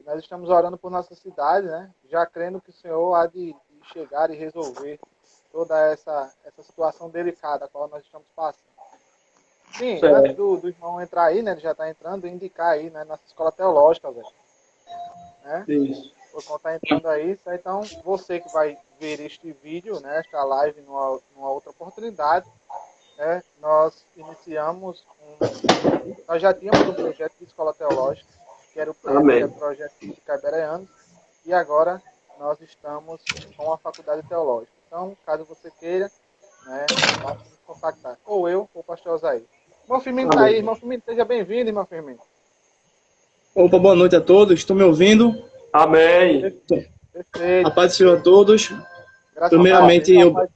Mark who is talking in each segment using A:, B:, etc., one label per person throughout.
A: nós estamos orando por nossa cidade, né? Já crendo que o Senhor há de chegar e resolver toda essa situação delicada a qual nós estamos passando. Sim, antes do irmão entrar aí, né? Ele já está entrando, indicar aí, né? Nossa escola teológica, velho. Né?
B: Isso.
A: O irmão está entrando aí, então você que vai ver este vídeo, né? Esta live numa outra oportunidade, né? Nós iniciamos nós já tínhamos um projeto de escola teológica, que era o projeto de Cabereanos, e agora nós estamos com a faculdade teológica. Então, caso você queira, né, basta nos contactar. Ou eu, ou o pastor Osaí. Irmão Firmino está aí. Irmão Firmino, seja bem-vindo, irmão Firmino.
C: Opa, boa noite a todos. Estão me ouvindo?
B: Amém.
A: Perfeito.
C: A paz do Senhor a todos.
A: Graças
C: Primeiramente,
A: a Deus,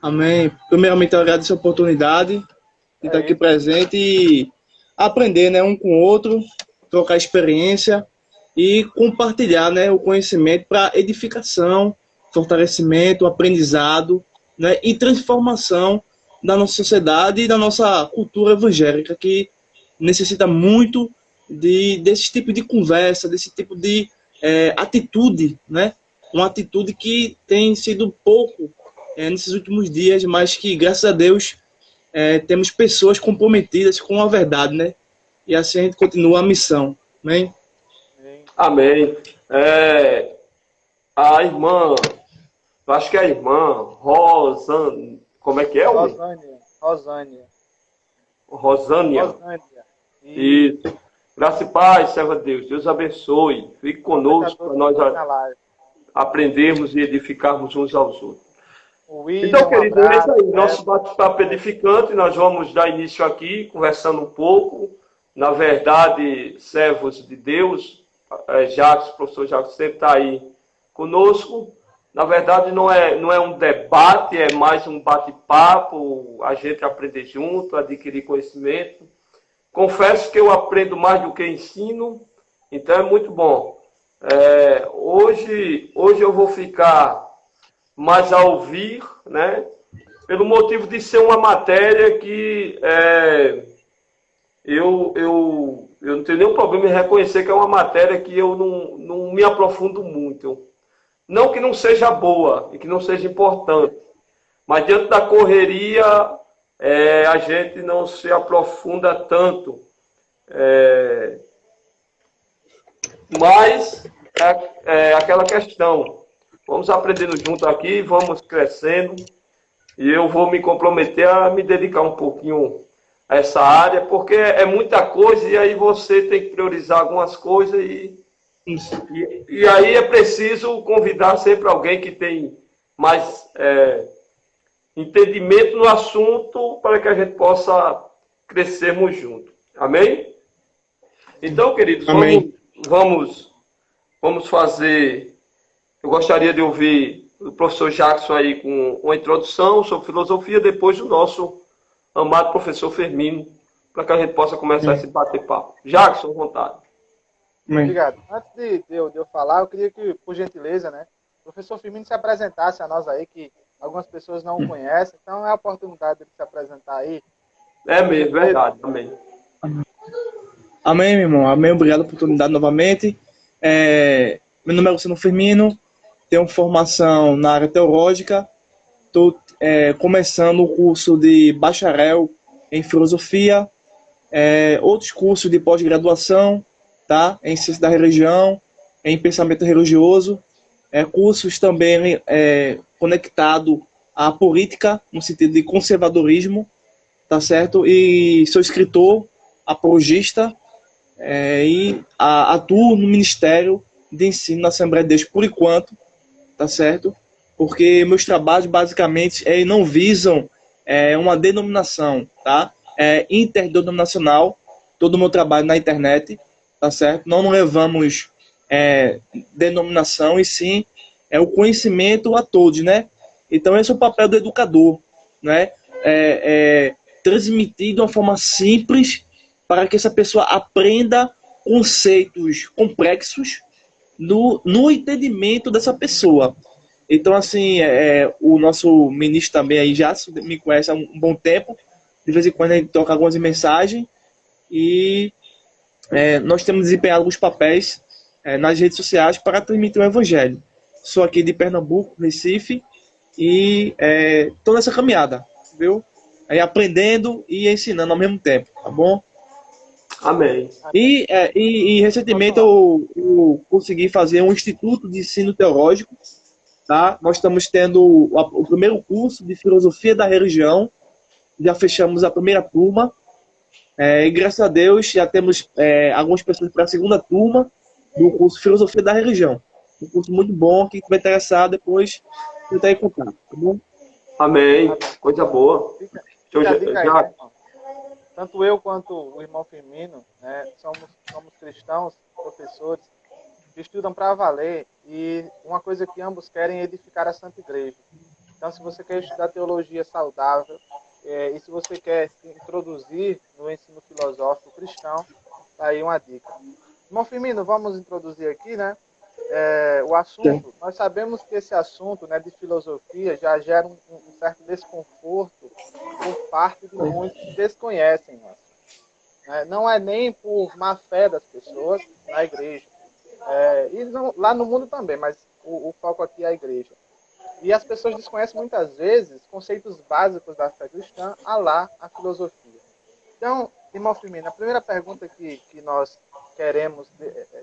C: Amém. Primeiramente, eu agradeço a oportunidade de estar aqui presente e aprender, né, um com o outro, trocar experiência e compartilhar, né, o conhecimento para edificação, fortalecimento, aprendizado, né, e transformação da nossa sociedade e da nossa cultura evangélica, que necessita muito desse tipo de conversa, desse tipo de atitude, né? Uma atitude que tem sido pouco nesses últimos dias, mas que, graças a Deus, temos pessoas comprometidas com a verdade, né? E assim a gente continua a missão. Amém?
B: Amém. A irmã, eu acho que é a irmã Rosânia, como é que é? Rosânia. Isso. Graça e paz, serva de Deus. Deus abençoe. Fique conosco para nós aprendermos e edificarmos uns aos outros. Então, querido, é isso aí. Nosso bate-papo edificante. Nós vamos dar início aqui, conversando um pouco. Na verdade, servos de Deus, professor Jacques sempre está aí conosco. Na verdade, não é um debate, é mais um bate-papo, a gente aprender junto, adquirir conhecimento. Confesso que eu aprendo mais do que ensino, então é muito bom. Hoje eu vou ficar mais a ouvir, né? Pelo motivo de ser uma matéria que eu não tenho nenhum problema em reconhecer que é uma matéria que eu não me aprofundo muito. Não que não seja boa e que não seja importante, mas diante da correria a gente não se aprofunda tanto. Mas aquela questão, vamos aprendendo junto aqui, vamos crescendo, e eu vou me comprometer a me dedicar um pouquinho a essa área, porque é muita coisa e aí você tem que priorizar algumas coisas e aí é preciso convidar sempre alguém que tem mais entendimento no assunto para que a gente possa crescermos juntos. Amém? Então, queridos, vamos fazer... Eu gostaria de ouvir o professor Jackson aí com uma introdução sobre filosofia, depois do nosso amado professor Firmino, para que a gente possa começar esse bate-papo. Jackson, à vontade.
A: Obrigado. Antes de eu falar, eu queria que, por gentileza, né, o professor Firmino se apresentasse a nós aí, que algumas pessoas não o conhecem, então é a oportunidade de se apresentar aí.
B: É mesmo, verdade. Amém.
C: Amém, meu irmão. Amém. Obrigado pela oportunidade novamente. Meu nome é Luciano Firmino, tenho formação na área teológica, estou começando o curso de bacharel em filosofia, outros cursos de pós-graduação, tá? Em ciência da religião, em pensamento religioso, cursos também conectados à política, no sentido de conservadorismo, tá certo? E sou escritor, apologista, e atuo no Ministério de Ensino na Assembleia de Deus por enquanto, tá certo? Porque meus trabalhos basicamente não visam uma denominação, tá? Interdenominacional, todo o meu trabalho na internet, tá certo? Não levamos denominação, e sim o conhecimento a todos, né? Então esse é o papel do educador, né? Transmitir de uma forma simples para que essa pessoa aprenda conceitos complexos no entendimento dessa pessoa. Então, assim, o nosso ministro também aí já me conhece há um bom tempo. De vez em quando a gente toca algumas mensagens. E nós temos desempenhado alguns papéis nas redes sociais para transmitir o Evangelho. Sou aqui de Pernambuco, Recife, e estou nessa caminhada, viu? Aprendendo e ensinando ao mesmo tempo, tá bom?
B: Amém.
C: E recentemente eu consegui fazer um instituto de ensino teológico, tá? Nós estamos tendo o primeiro curso de filosofia da religião, já fechamos a primeira turma, e graças a Deus já temos algumas pessoas para a segunda turma do curso Filosofia da Religião. Um curso muito bom, quem estiver interessado depois tentar em contato, tá bom?
B: Amém. Coisa boa.
A: Tanto eu quanto o irmão Firmino, né, somos cristãos, professores, que estudam para valer, e uma coisa que ambos querem é edificar a Santa Igreja. Então, se você quer estudar teologia saudável, e se você quer se introduzir no ensino filosófico cristão, tá aí uma dica. Irmão Firmino, vamos introduzir aqui, né, o assunto. Nós sabemos que esse assunto, né, de filosofia já gera um certo desconforto por parte de muitos que desconhecem. Né? Não é nem por má fé das pessoas na igreja. E não, lá no mundo também, mas o foco aqui é a igreja. E as pessoas desconhecem muitas vezes conceitos básicos da fé cristã, a filosofia. Então, irmão Firmino, a primeira pergunta que nós queremos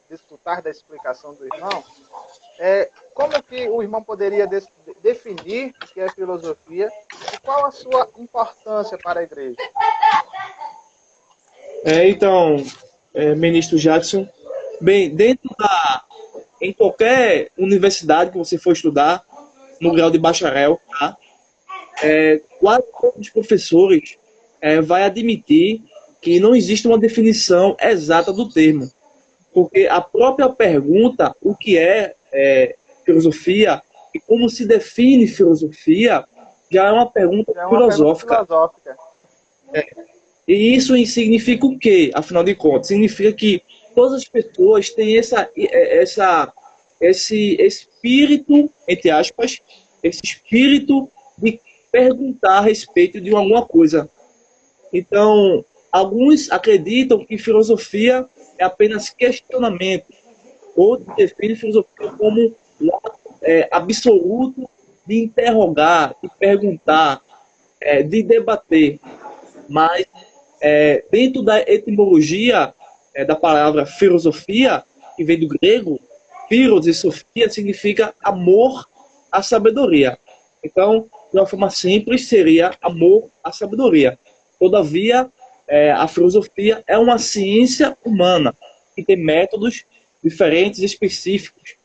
A: desfrutar da explicação do irmão é como que o irmão poderia definir o que é filosofia e qual a sua importância para a igreja?
C: Então, ministro Jadson, bem, em qualquer universidade que você for estudar, no grau de bacharel, tá? Quase todos os professores vai admitir que não existe uma definição exata do termo, porque a própria pergunta, o que é filosofia e como se define filosofia, já é uma pergunta filosófica. E isso significa o quê, afinal de contas? Significa que todas as pessoas têm esse espírito, entre aspas, esse espírito de perguntar a respeito de alguma coisa. Então, alguns acreditam que filosofia é apenas questionamento. Outros definem filosofia como o ato absoluto de interrogar, de perguntar, de debater. Mas, dentro da etimologia da palavra filosofia, que vem do grego, philos e sofia significa amor à sabedoria. Então, de uma forma simples, seria amor à sabedoria. Todavia, a filosofia é uma ciência humana que tem métodos diferentes e específicos.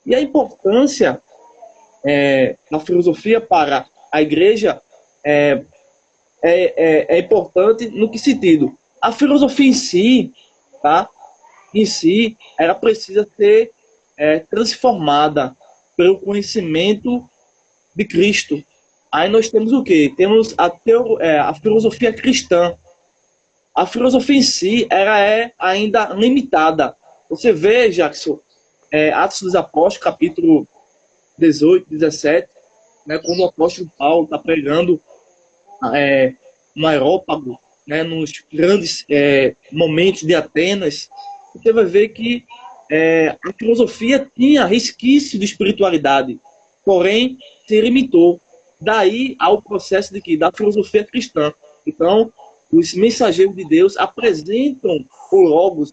C: E a importância da filosofia para a igreja é importante no que sentido? A filosofia em si, tá? Ela precisa ser transformada pelo conhecimento de Cristo. Aí nós temos o quê? Temos a filosofia cristã. A filosofia em si, ela é ainda limitada. Você vê, Jackson, Atos dos Apóstolos, capítulo 18, 17, né, quando o apóstolo Paulo está pregando no Areópago, né, nos grandes momentos de Atenas, você vai ver que a filosofia tinha resquício de espiritualidade, porém se limitou. Daí ao processo da filosofia cristã. Então, os mensageiros de Deus apresentam o Logos,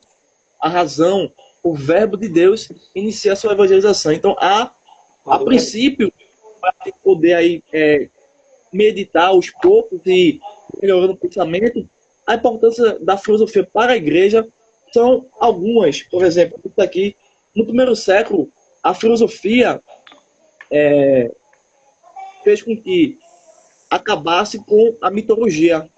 C: a razão, o verbo de Deus, inicia a sua evangelização. Então, a princípio, para poder aí, meditar aos poucos e melhorando o pensamento, a importância da filosofia para a igreja são algumas. Por exemplo, aqui, no primeiro século, a filosofia fez com que acabasse com a mitologia.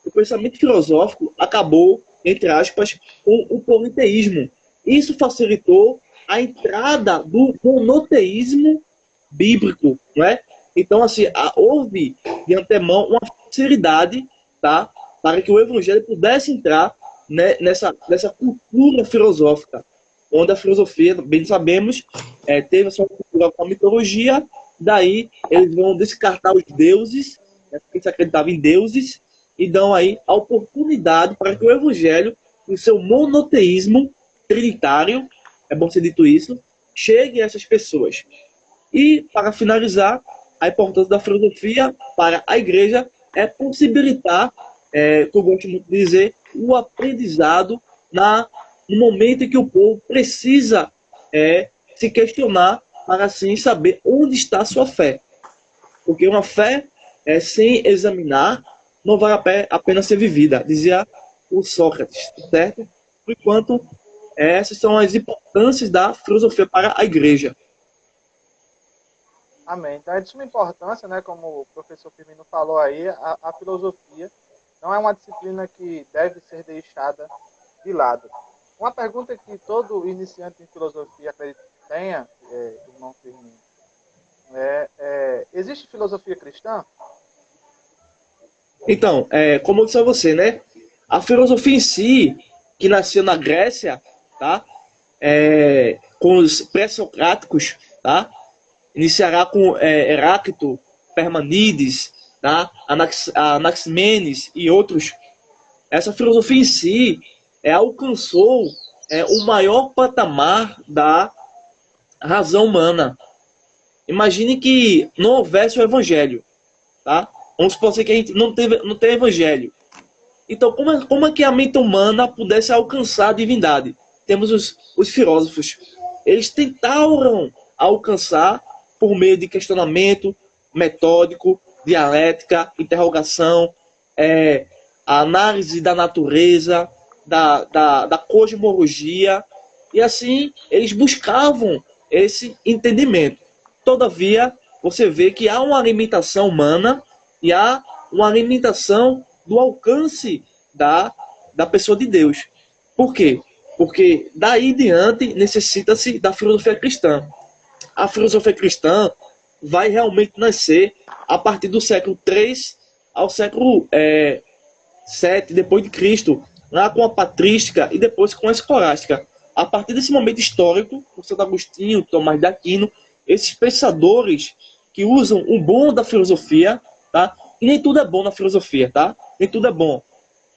C: O pensamento filosófico acabou, entre aspas, com o politeísmo. Isso facilitou a entrada do monoteísmo bíblico, não é? Então, assim, houve de antemão uma facilidade, tá, para que o evangelho pudesse entrar, né, nessa cultura filosófica, onde a filosofia, bem sabemos, teve a sua cultura com a mitologia. Daí eles vão descartar os deuses, porque se acreditava em deuses, e dão aí a oportunidade para que o evangelho o seu monoteísmo trinitário, é bom ser dito isso, chegue a essas pessoas. E, para finalizar, a importância da filosofia para a igreja é possibilitar, que eu gosto muito de dizer, o aprendizado no momento em que o povo precisa se questionar para assim saber onde está a sua fé. Porque uma fé sem examinar não vale a pena ser vivida, dizia o Sócrates, certo? Porquanto, essas são as importâncias da filosofia para a igreja.
A: Amém. Então, é de suma importância, né, como o professor Firmino falou aí, a filosofia não é uma disciplina que deve ser deixada de lado. Uma pergunta que todo iniciante em filosofia acredito que tenha, irmão Firmino, existe filosofia cristã?
C: Então, como eu disse a você, né, a filosofia em si, que nasceu na Grécia, tá, com os pré-socráticos, tá, iniciará com Heráclito, Parmênides, tá? Anaximenes e outros. Essa filosofia em si alcançou o maior patamar da razão humana. Imagine que não houvesse o evangelho. Tá? Vamos supor que a gente não tem evangelho. Então, como é que a mente humana pudesse alcançar a divindade? Temos os filósofos. Eles tentaram alcançar por meio de questionamento metódico, dialética, interrogação, a análise da natureza, da cosmologia, e assim eles buscavam esse entendimento. Todavia, você vê que há uma limitação humana e há uma limitação do alcance da pessoa de Deus. Por quê? Porque daí em diante necessita-se da filosofia cristã. A filosofia cristã vai realmente nascer a partir do século III ao século VII, depois de Cristo, lá com a patrística e depois com a escolástica. A partir desse momento histórico, o Santo Agostinho, Tomás de Aquino, esses pensadores que usam o bom da filosofia, tá? E nem tudo é bom na filosofia, tá? Nem tudo é bom.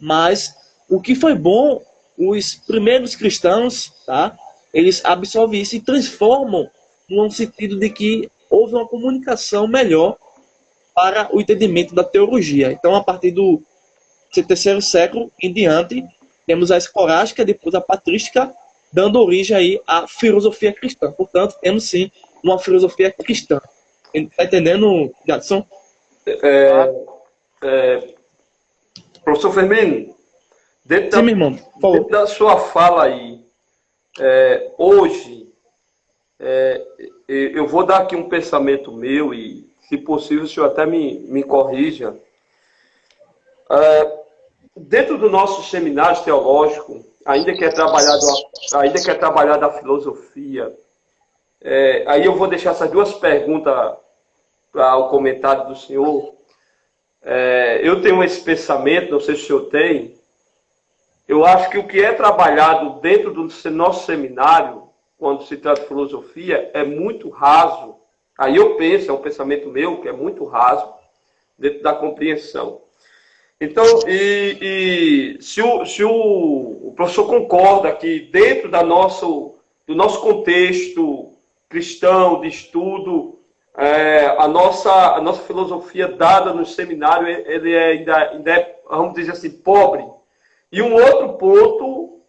C: Mas o que foi bom, os primeiros cristãos, tá? Eles absorvem isso e transformam no sentido de que houve uma comunicação melhor para o entendimento da teologia. Então, a partir do terceiro século em diante, temos a escolástica, depois a patrística, dando origem aí à filosofia cristã. Portanto, temos sim uma filosofia cristã. Está entendendo, Jadson?
B: Professor Firmino, dentro da sua fala aí, hoje, eu vou dar aqui um pensamento meu e, se possível, o senhor até me corrija. Dentro do nosso seminário teológico, ainda que é trabalhado a filosofia, aí eu vou deixar essas duas perguntas para o comentário do senhor. Eu tenho esse pensamento, não sei se o senhor tem. Eu acho que o que é trabalhado dentro do nosso seminário, quando se trata de filosofia, é muito raso. Aí eu penso, é um pensamento meu, que é muito raso dentro da compreensão. Então, se o professor concorda que dentro do nosso contexto cristão de estudo, a nossa filosofia dada no seminário, ele ainda é, vamos dizer assim, pobre. E um outro ponto...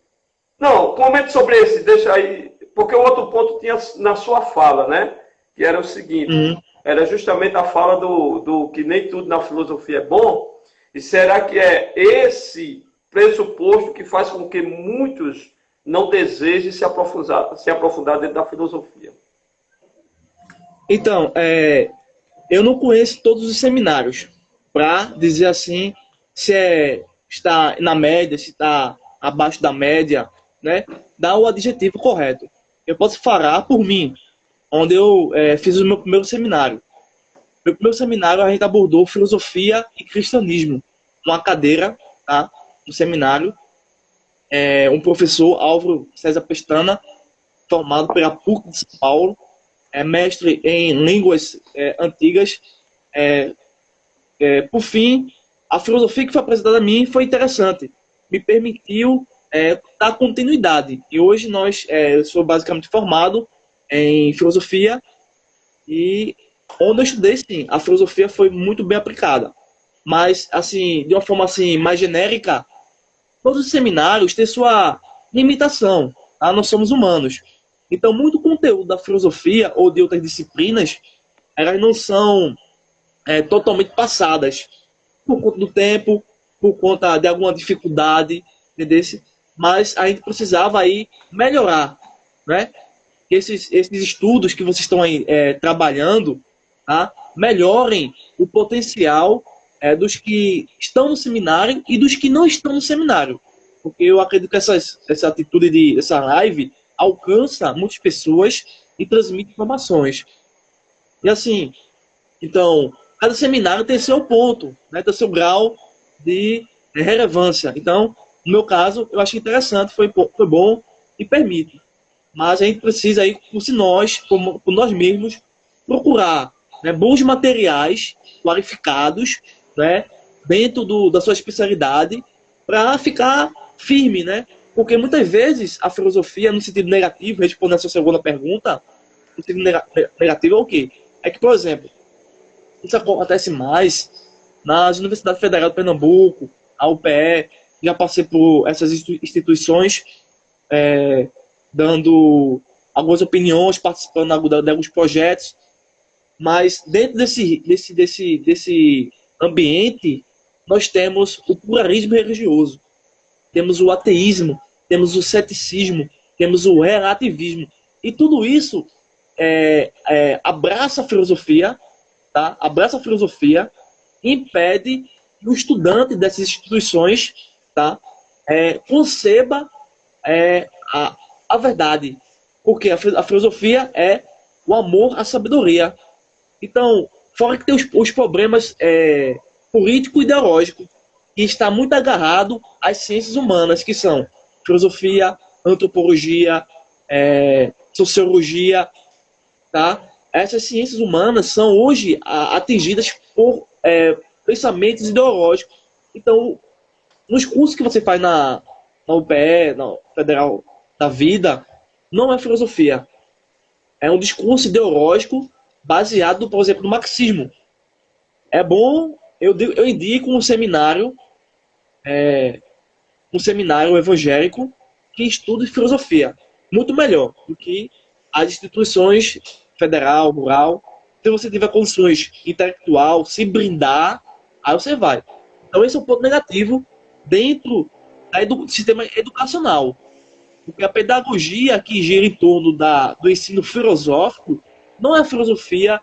B: Não, comente sobre esse, deixa aí, porque o outro ponto tinha na sua fala, né? Que era o seguinte, era justamente a fala do que nem tudo na filosofia é bom. E será que é esse pressuposto que faz com que muitos não desejem se aprofundar dentro da filosofia?
C: Então, eu não conheço todos os seminários para dizer assim se está na média, se está abaixo da média, né? Dar o adjetivo correto. Eu posso falar por mim, onde eu fiz o meu primeiro seminário. No primeiro seminário, a gente abordou filosofia e cristianismo, uma cadeira, tá? No seminário. Um professor, Álvaro César Pestana, formado pela PUC de São Paulo, mestre em línguas antigas. Por fim, a filosofia que foi apresentada a mim foi interessante. Me permitiu dar continuidade. E hoje eu sou basicamente formado em filosofia e onde eu estudei, sim, a filosofia foi muito bem aplicada. Mas, assim, de uma forma assim, mais genérica, todos os seminários têm sua limitação, tá? Nós somos humanos. Então, muito conteúdo da filosofia ou de outras disciplinas, elas não são totalmente passadas por conta do tempo, por conta de alguma dificuldade, entendeu? Mas a gente precisava aí melhorar, né? Esses estudos que vocês estão aí trabalhando, tá? Melhorem o potencial dos que estão no seminário e dos que não estão no seminário. Porque eu acredito que essa atitude dessa live alcança muitas pessoas e transmite informações. E assim, então, cada seminário tem seu ponto, né? Tem seu grau de relevância. Então, no meu caso, eu achei interessante, foi bom e permite. Mas a gente precisa aí, por nós mesmos, procurar, né, bons materiais qualificados, né, dentro da sua especialidade, para ficar firme, né? Porque muitas vezes a filosofia, no sentido negativo, respondendo a sua segunda pergunta, no sentido negativo é o quê? É que, por exemplo, isso acontece mais nas Universidades Federais de Pernambuco, a UPE, já passei por essas instituições dando algumas opiniões, participando de alguns projetos, mas dentro desse ambiente nós temos o pluralismo religioso, temos o ateísmo, temos o ceticismo, temos o relativismo, e tudo isso abraça a filosofia, tá? Abraça a filosofia e impede que o estudante dessas instituições, tá? Conceba a verdade. Porque a filosofia é o amor à sabedoria. Então, fora que tem os problemas político e ideológicos, que está muito agarrado às ciências humanas, que são filosofia, antropologia, sociologia, tá? Essas ciências humanas são hoje atingidas por pensamentos ideológicos. Então, nos cursos que você faz na UPE, na Federal da Vida, não é filosofia. É um discurso ideológico baseado, por exemplo, no marxismo. É bom, eu indico um seminário evangélico que estude filosofia. Muito melhor do que as instituições federal, rural. Se você tiver condições intelectual, se brindar, aí você vai. Então esse é um ponto negativo dentro do sistema educacional. Porque a pedagogia que gira em torno do ensino filosófico não é filosofia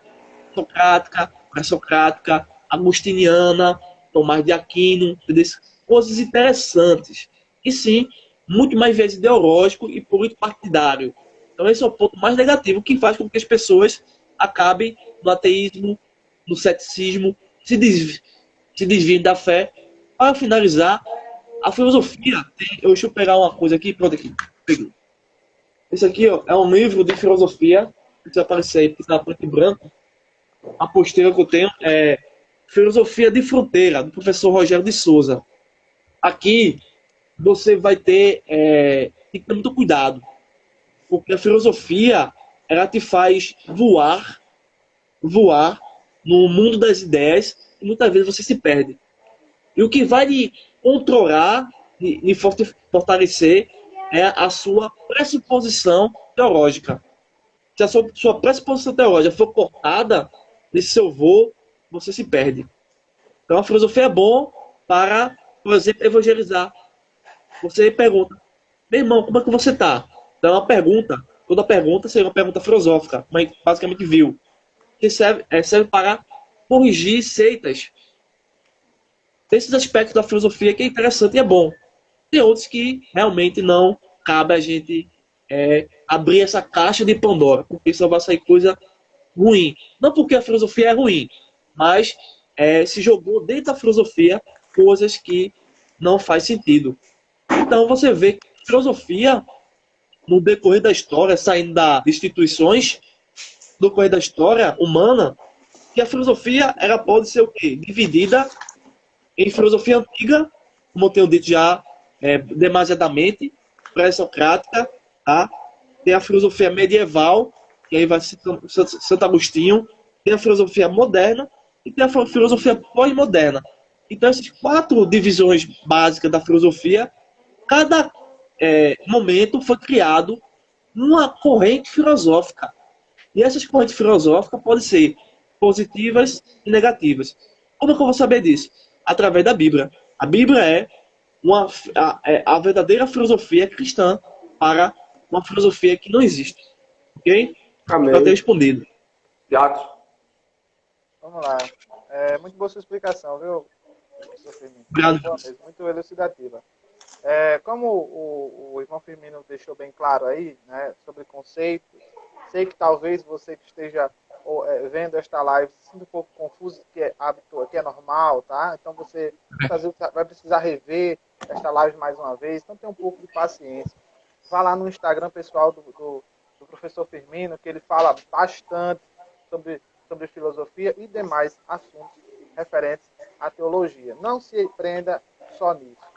C: socrática, pré-socrática, agostiniana, Tomás de Aquino, coisas interessantes. E sim, muito mais vezes ideológico e político partidário. Então esse é o ponto mais negativo que faz com que as pessoas acabem no ateísmo, no ceticismo, se desviem da fé. Para finalizar, a filosofia deixa eu pegar uma coisa aqui, pronto aqui. Peguei. Esse aqui é um livro de filosofia, que vai aparecer aí, porque está preto e branco. A postura que eu tenho é Filosofia de Fronteira, do professor Rogério de Souza. Aqui você vai tem que ter muito cuidado, porque a filosofia ela te faz voar no mundo das ideias e muitas vezes você se perde. E o que vai lhe controlar e fortalecer é a sua pressuposição teológica. Se a sua pressuposição teológica for cortada nesse seu voo, você se perde. Então a filosofia é bom para, por exemplo, evangelizar. Você pergunta, meu irmão, como é que você está? Então é uma pergunta, toda pergunta seria uma pergunta filosófica, mas basicamente vil. Que serve para corrigir seitas. Esses aspectos da filosofia que é interessante e é bom. Tem outros que realmente não cabe a gente abrir essa caixa de Pandora, porque só vai sair coisa ruim. Não porque a filosofia é ruim, mas se jogou dentro da filosofia coisas que não faz sentido. Então você vê que a filosofia, no decorrer da história, saindo das instituições, no decorrer da história humana, que a filosofia ela pode ser o quê? Dividida em filosofia antiga, como eu tenho dito já, demasiadamente, pré-socrática, tá? Tem a filosofia medieval, que aí vai ser Santo Agostinho, tem a filosofia moderna e tem a filosofia pós-moderna. Então, essas 4 divisões básicas da filosofia, cada momento foi criado uma corrente filosófica. E essas correntes filosóficas podem ser positivas e negativas. Como é que eu vou saber disso? Através da Bíblia. A Bíblia é a verdadeira filosofia cristã para uma filosofia que não existe. Ok?
B: Amém.
C: Para ter respondido.
B: Jackson.
A: Vamos lá. Muito boa sua explicação, viu, professor Firmino?
C: Obrigado.
A: Muito elucidativa. Como o irmão Firmino deixou bem claro aí, né, sobre conceitos, sei que talvez você que esteja vendo esta live se sinta um pouco confuso, que é hábito, que é normal, tá? Então você vai precisar rever esta live mais uma vez, então tenha um pouco de paciência. Vá lá no Instagram pessoal do professor Firmino, que ele fala bastante sobre filosofia e demais assuntos referentes à teologia. Não se prenda só nisso.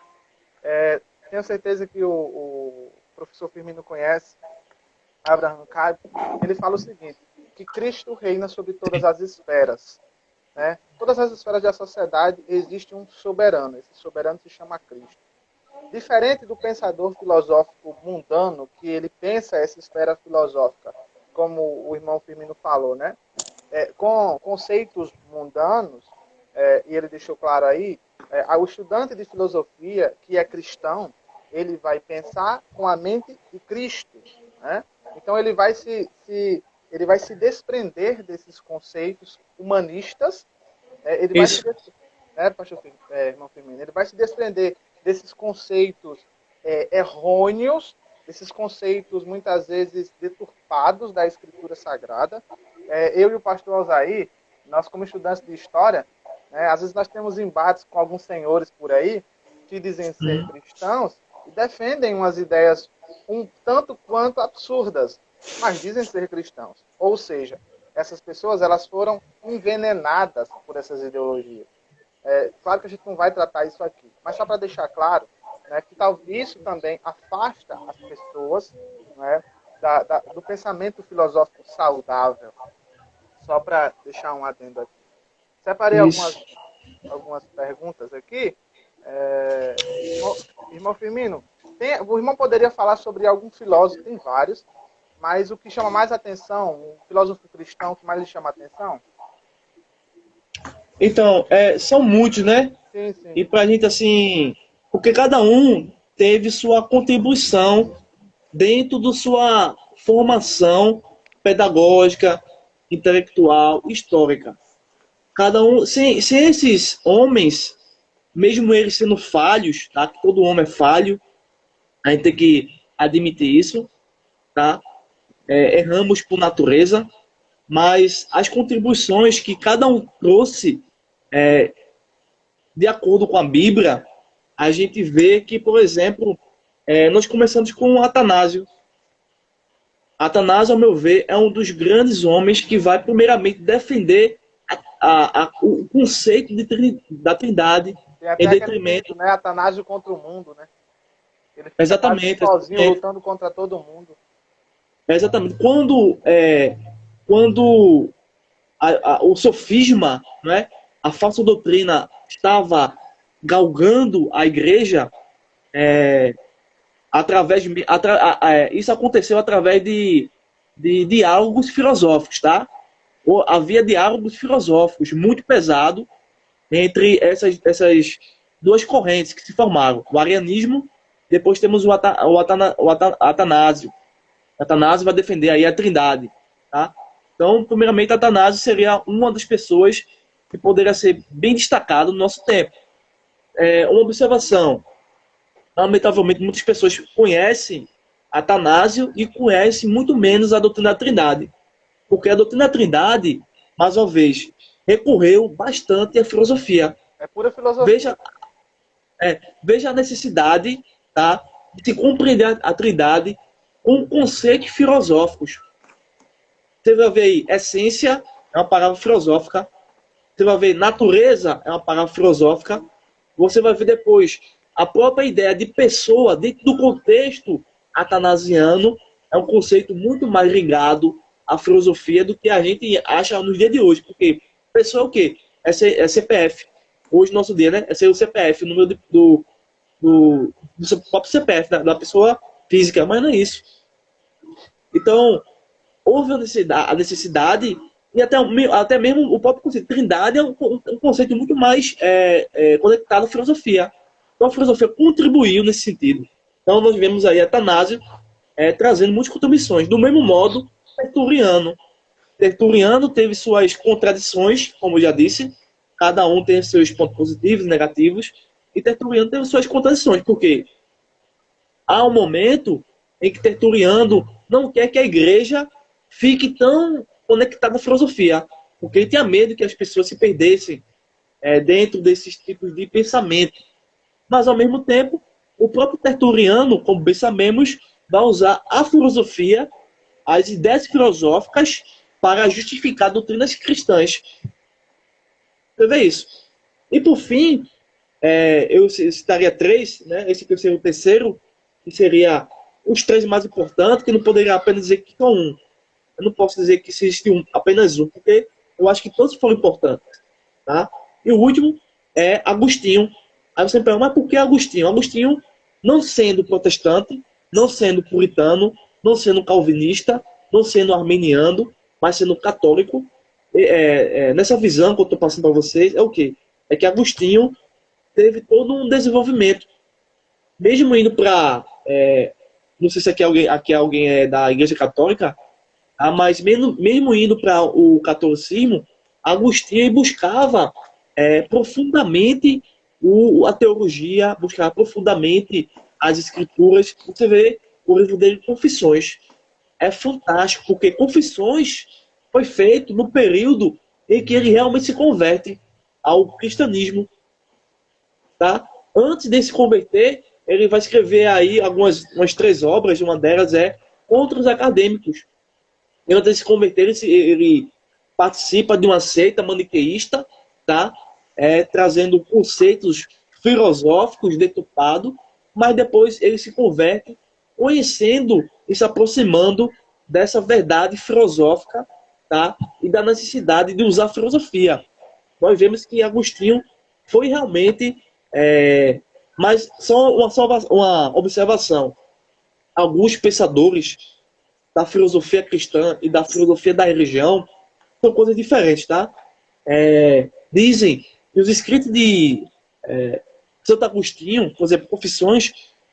A: Tenho certeza que o professor Firmino conhece Abraham Kuyper. Ele fala o seguinte, que Cristo reina sobre todas as esferas. Né? Todas as esferas da sociedade existe um soberano. Esse soberano se chama Cristo. Diferente do pensador filosófico mundano, que ele pensa essa esfera filosófica, como o irmão Firmino falou, né? Com conceitos mundanos, e ele deixou claro aí, o estudante de filosofia, que é cristão, ele vai pensar com a mente de Cristo. Né? Então ele vai se desprender desses conceitos humanistas, ele vai se, pastor irmão Firmino, ele vai se desprender desses conceitos errôneos, desses conceitos muitas vezes deturpados da Escritura Sagrada. Eu e o pastor Alzair, nós como estudantes de história, às vezes nós temos embates com alguns senhores por aí que dizem ser cristãos e defendem umas ideias um tanto quanto absurdas, mas dizem ser cristãos. Ou seja, essas pessoas elas foram envenenadas por essas ideologias. Claro que a gente não vai tratar isso aqui, mas só para deixar claro, né, que isso também afasta as pessoas, né, do pensamento filosófico saudável. Só para deixar um adendo aqui. Separei algumas perguntas aqui. Irmão Firmino, o irmão poderia falar sobre algum filósofo, tem vários, mas o que chama mais atenção, um filósofo cristão que mais lhe chama atenção?
C: Então, são muitos, né?
A: Sim, sim.
C: E pra gente, assim, porque cada um teve sua contribuição dentro da sua formação pedagógica, intelectual, histórica. Cada um, sem esses homens, mesmo eles sendo falhos, tá? Que todo homem é falho, a gente tem que admitir isso, tá? Erramos por natureza, mas as contribuições que cada um trouxe, de acordo com a Bíblia, a gente vê que, por exemplo, nós começamos com Atanásio. Atanásio, ao meu ver, é um dos grandes homens que vai primeiramente defender o conceito da Trindade em detrimento...
A: Né? Atanásio contra o mundo, né? Ele fica
C: exatamente,
A: sozinho, lutando contra todo mundo.
C: Exatamente. Quando o sofisma, né, a falsa doutrina estava galgando a igreja, isso aconteceu através de diálogos filosóficos, tá? Havia diálogos filosóficos muito pesados entre essas duas correntes que se formaram. O arianismo, depois temos o Atanásio. Atanásio vai defender aí a Trindade, tá? Então, primeiramente, Atanásio seria uma das pessoas que poderia ser bem destacado no nosso tempo. Uma observação. Lamentavelmente, muitas pessoas conhecem Atanásio e conhecem muito menos a doutrina da Trindade. Porque a doutrina da Trindade, mais uma vez, recorreu bastante à filosofia.
A: É pura filosofia.
C: Veja a necessidade, tá, de se compreender a Trindade com conceitos filosóficos. Você vai ver aí, essência é uma palavra filosófica. Você vai ver natureza é uma palavra filosófica. Você vai ver depois a própria ideia de pessoa, dentro do contexto atanasiano, é um conceito muito mais ligado à filosofia do que a gente acha nos dias de hoje. Porque pessoa é o quê? É CPF. Hoje, no nosso dia, né? É ser o CPF, o número do seu próprio CPF, da pessoa física, mas não é isso. Então, houve a necessidade, e até mesmo o próprio conceito de trindade é um conceito muito mais conectado à filosofia. Então, a filosofia contribuiu nesse sentido. Então, nós vemos aí Atanásio trazendo muitas contribuições. Do mesmo modo, Tertuliano. Tertuliano teve suas contradições, como eu já disse, cada um tem seus pontos positivos e negativos, e Tertuliano teve suas contradições, porque há um momento em que Tertuliano não quer que a igreja fique tão conectada à filosofia, porque ele tinha medo que as pessoas se perdessem dentro desses tipos de pensamento. Mas, ao mesmo tempo, o próprio Tertuliano, como bem sabemos, vai usar a filosofia, as ideias filosóficas, para justificar doutrinas cristãs. Você vê isso? E, por fim, eu citaria 3, né? Esse aqui seria o terceiro, que seria os 3 mais importantes, que não poderia apenas dizer que são um. Eu não posso dizer que existe apenas um, porque eu acho que todos foram importantes. Tá? E o último é Agostinho. Aí você me pergunta, mas por que Agostinho? Agostinho, não sendo protestante, não sendo puritano, não sendo calvinista, não sendo arminiano, mas sendo católico, nessa visão que eu estou passando para vocês, é o quê? É que Agostinho teve todo um desenvolvimento. Mesmo indo para... não sei se aqui alguém é da Igreja Católica, mas mesmo indo para o catolicismo, Agostinho buscava profundamente a teologia, buscava profundamente as escrituras. Você vê o livro dele, Confissões. É fantástico, porque Confissões foi feito no período em que ele realmente se converte ao cristianismo. Tá? Antes de se converter, ele vai escrever aí umas 3 obras, uma delas é Contra os Acadêmicos. E antes de se converter, ele participa de uma seita maniqueísta, tá? Trazendo conceitos filosóficos deturpados, mas depois ele se converte, conhecendo e se aproximando dessa verdade filosófica, tá? E da necessidade de usar a filosofia. Nós vemos que Agostinho foi realmente... mas só uma observação. Alguns pensadores da filosofia cristã e da filosofia da religião são coisas diferentes, tá? Dizem que os escritos de Santo Agostinho, por exemplo, Confissões,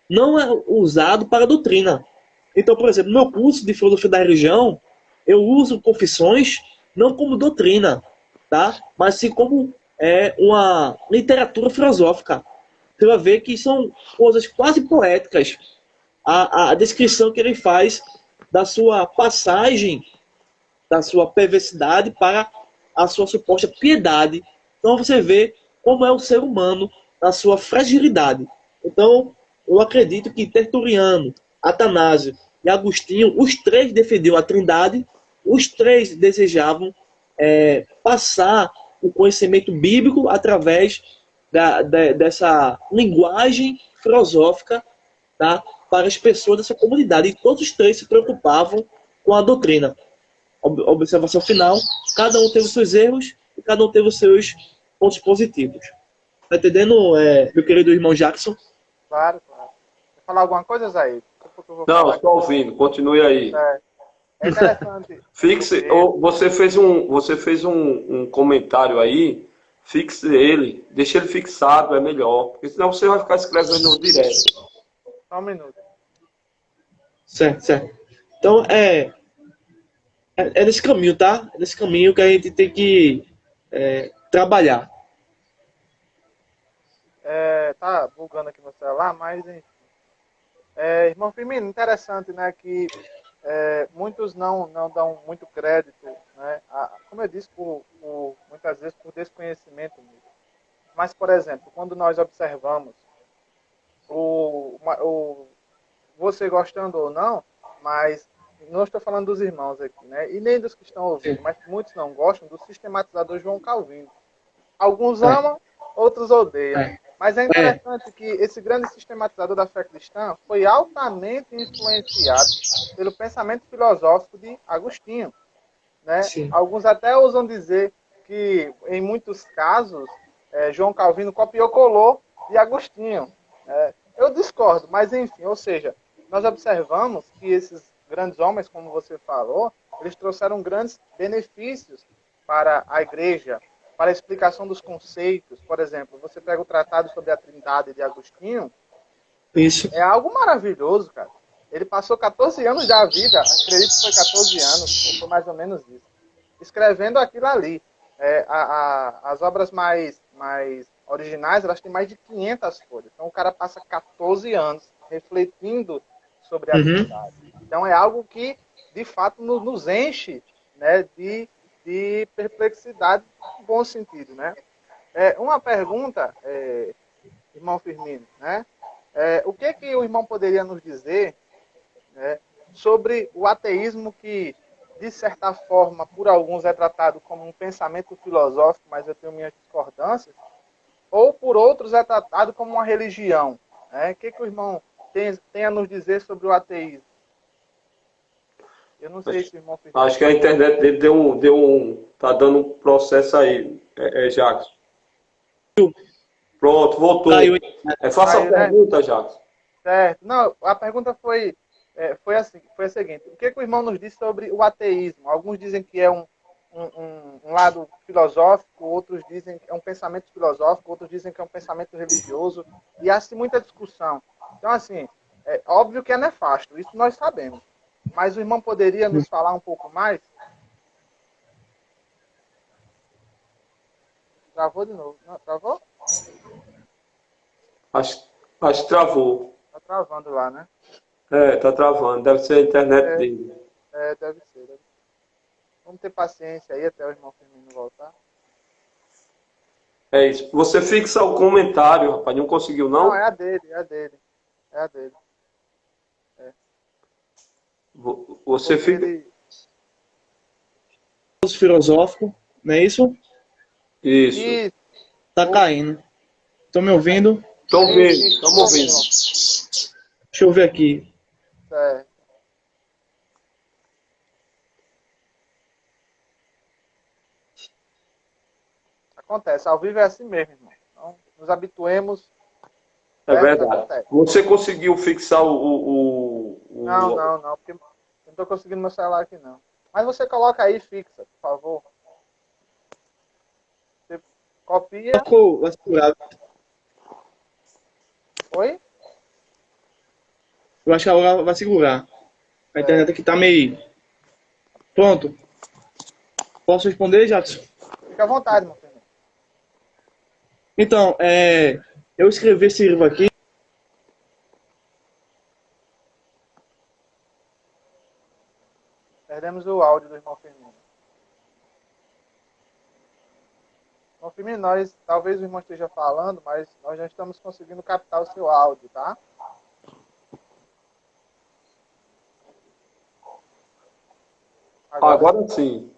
C: não é usado para doutrina. Então, por exemplo, no meu curso de filosofia da religião, eu uso Confissões não como doutrina, tá? Mas sim como uma literatura filosófica. Você vai ver que são coisas quase poéticas. A descrição que ele faz da sua passagem, da sua perversidade para a sua suposta piedade. Então você vê como é o ser humano na sua fragilidade. Então, eu acredito que Tertuliano, Atanásio e Agostinho, os 3 defendiam a Trindade, os 3 desejavam passar o conhecimento bíblico através dessa linguagem filosófica, tá, para as pessoas dessa comunidade. E todos os 3 se preocupavam com a doutrina. Observação final, cada um teve os seus erros e cada um teve os seus pontos positivos. Tá entendendo, meu querido irmão Jackson?
A: Claro, claro. Quer falar alguma coisa, Zé?
B: Não, estou ouvindo. Continue aí.
A: É interessante.
B: Fixe, você fez um comentário aí, fixe ele, deixa ele fixado, é melhor. Porque senão você vai ficar escrevendo direto.
A: Só um minuto.
C: Certo. Então, é nesse caminho, tá? É nesse caminho que a gente tem que trabalhar.
A: Tá bugando aqui no celular, mas enfim. Irmão Firmino, interessante, né, que muitos não dão muito crédito, né, como eu disse, muitas vezes por desconhecimento mesmo. Mas, por exemplo, quando nós observamos você gostando ou não, mas não estou falando dos irmãos aqui, né, e nem dos que estão ouvindo, mas muitos não gostam do sistematizador João Calvino. Alguns amam, outros odeiam. Mas é interessante que esse grande sistematizador da fé cristã foi altamente influenciado pelo pensamento filosófico de Agostinho, né? Alguns até ousam dizer que, em muitos casos, João Calvino copiou-colou de Agostinho. Eu discordo, mas enfim, ou seja, nós observamos que esses grandes homens, como você falou, eles trouxeram grandes benefícios para a igreja, para a explicação dos conceitos. Por exemplo, você pega o Tratado sobre a Trindade de Agostinho,
C: Isso.
A: É algo maravilhoso, cara. Ele passou 14 anos da vida, acredito que foi 14 anos, ou foi mais ou menos isso, escrevendo aquilo ali. As obras mais originais, elas têm mais de 500 folhas. Então o cara passa 14 anos refletindo sobre a Trindade. Então é algo que, de fato, nos enche, né, de perplexidade no bom sentido, né? Uma pergunta, irmão Firmino, né? O que o irmão poderia nos dizer, né, sobre o ateísmo que, de certa forma, por alguns é tratado como um pensamento filosófico, mas eu tenho minhas discordâncias, ou por outros é tratado como uma religião, né? O que o irmão tem a nos dizer sobre o ateísmo? Eu não sei se o irmão...
B: Acho que a internet dele tá dando um processo aí, Jackson. Pronto, voltou. Faça a pergunta, né, Jackson.
A: Certo. Não, a pergunta foi a seguinte. O que o irmão nos disse sobre o ateísmo? Alguns dizem que é um lado filosófico, outros dizem que é um pensamento filosófico, outros dizem que é um pensamento religioso, e há-se muita discussão. Então, assim, é óbvio que é nefasto, isso nós sabemos. Mas o irmão poderia nos falar um pouco mais? Travou de novo. Não, travou?
B: Acho que travou.
A: Tá travando lá, né?
B: Tá travando. Deve ser a internet dele.
A: Deve ser. Vamos ter paciência aí até o irmão Firmino voltar.
B: É isso. Você fixa o comentário, rapaz. Não conseguiu, não?
A: Não, é a dele.
B: Você fica...
C: filosófico, não é isso?
B: Isso.
C: Tá caindo. Estão me ouvindo?
B: Estão ouvindo, estamos ouvindo.
C: Deixa eu ver aqui.
A: Acontece, ao vivo é assim mesmo, irmão. Então, nos habituemos.
B: É verdade. Você conseguiu fixar o...
A: Não, porque não estou conseguindo meu celular aqui, não. Mas você coloca aí e fixa, por favor. Você copia...
C: Vai segurar.
A: Oi?
C: Eu acho que agora vai segurar. A internet aqui tá meio... Pronto. Posso responder, Jackson?
A: Fica à vontade, meu filho.
C: Então, eu escrevi esse livro aqui.
A: Perdemos o áudio do irmão Firmino. Irmão Firmino, talvez o irmão esteja falando, mas nós já estamos conseguindo captar o seu áudio, tá?
B: Agora sim.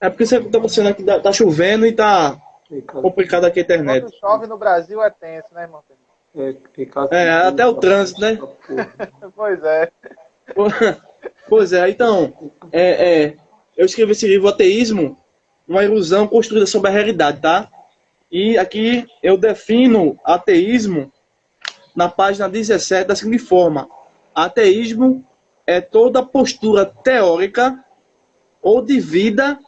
C: É porque você tá acontecendo aqui, tá chovendo e tá complicado aqui a internet.
A: Quando chove no Brasil é tenso, né, irmão Firmino?
C: Até o trânsito, né?
A: Pois é.
C: Pois é, então, eu escrevi esse livro, Ateísmo, uma ilusão construída sobre a realidade, tá? E aqui eu defino ateísmo na página 17 da seguinte forma: ateísmo é toda postura teórica ou de vida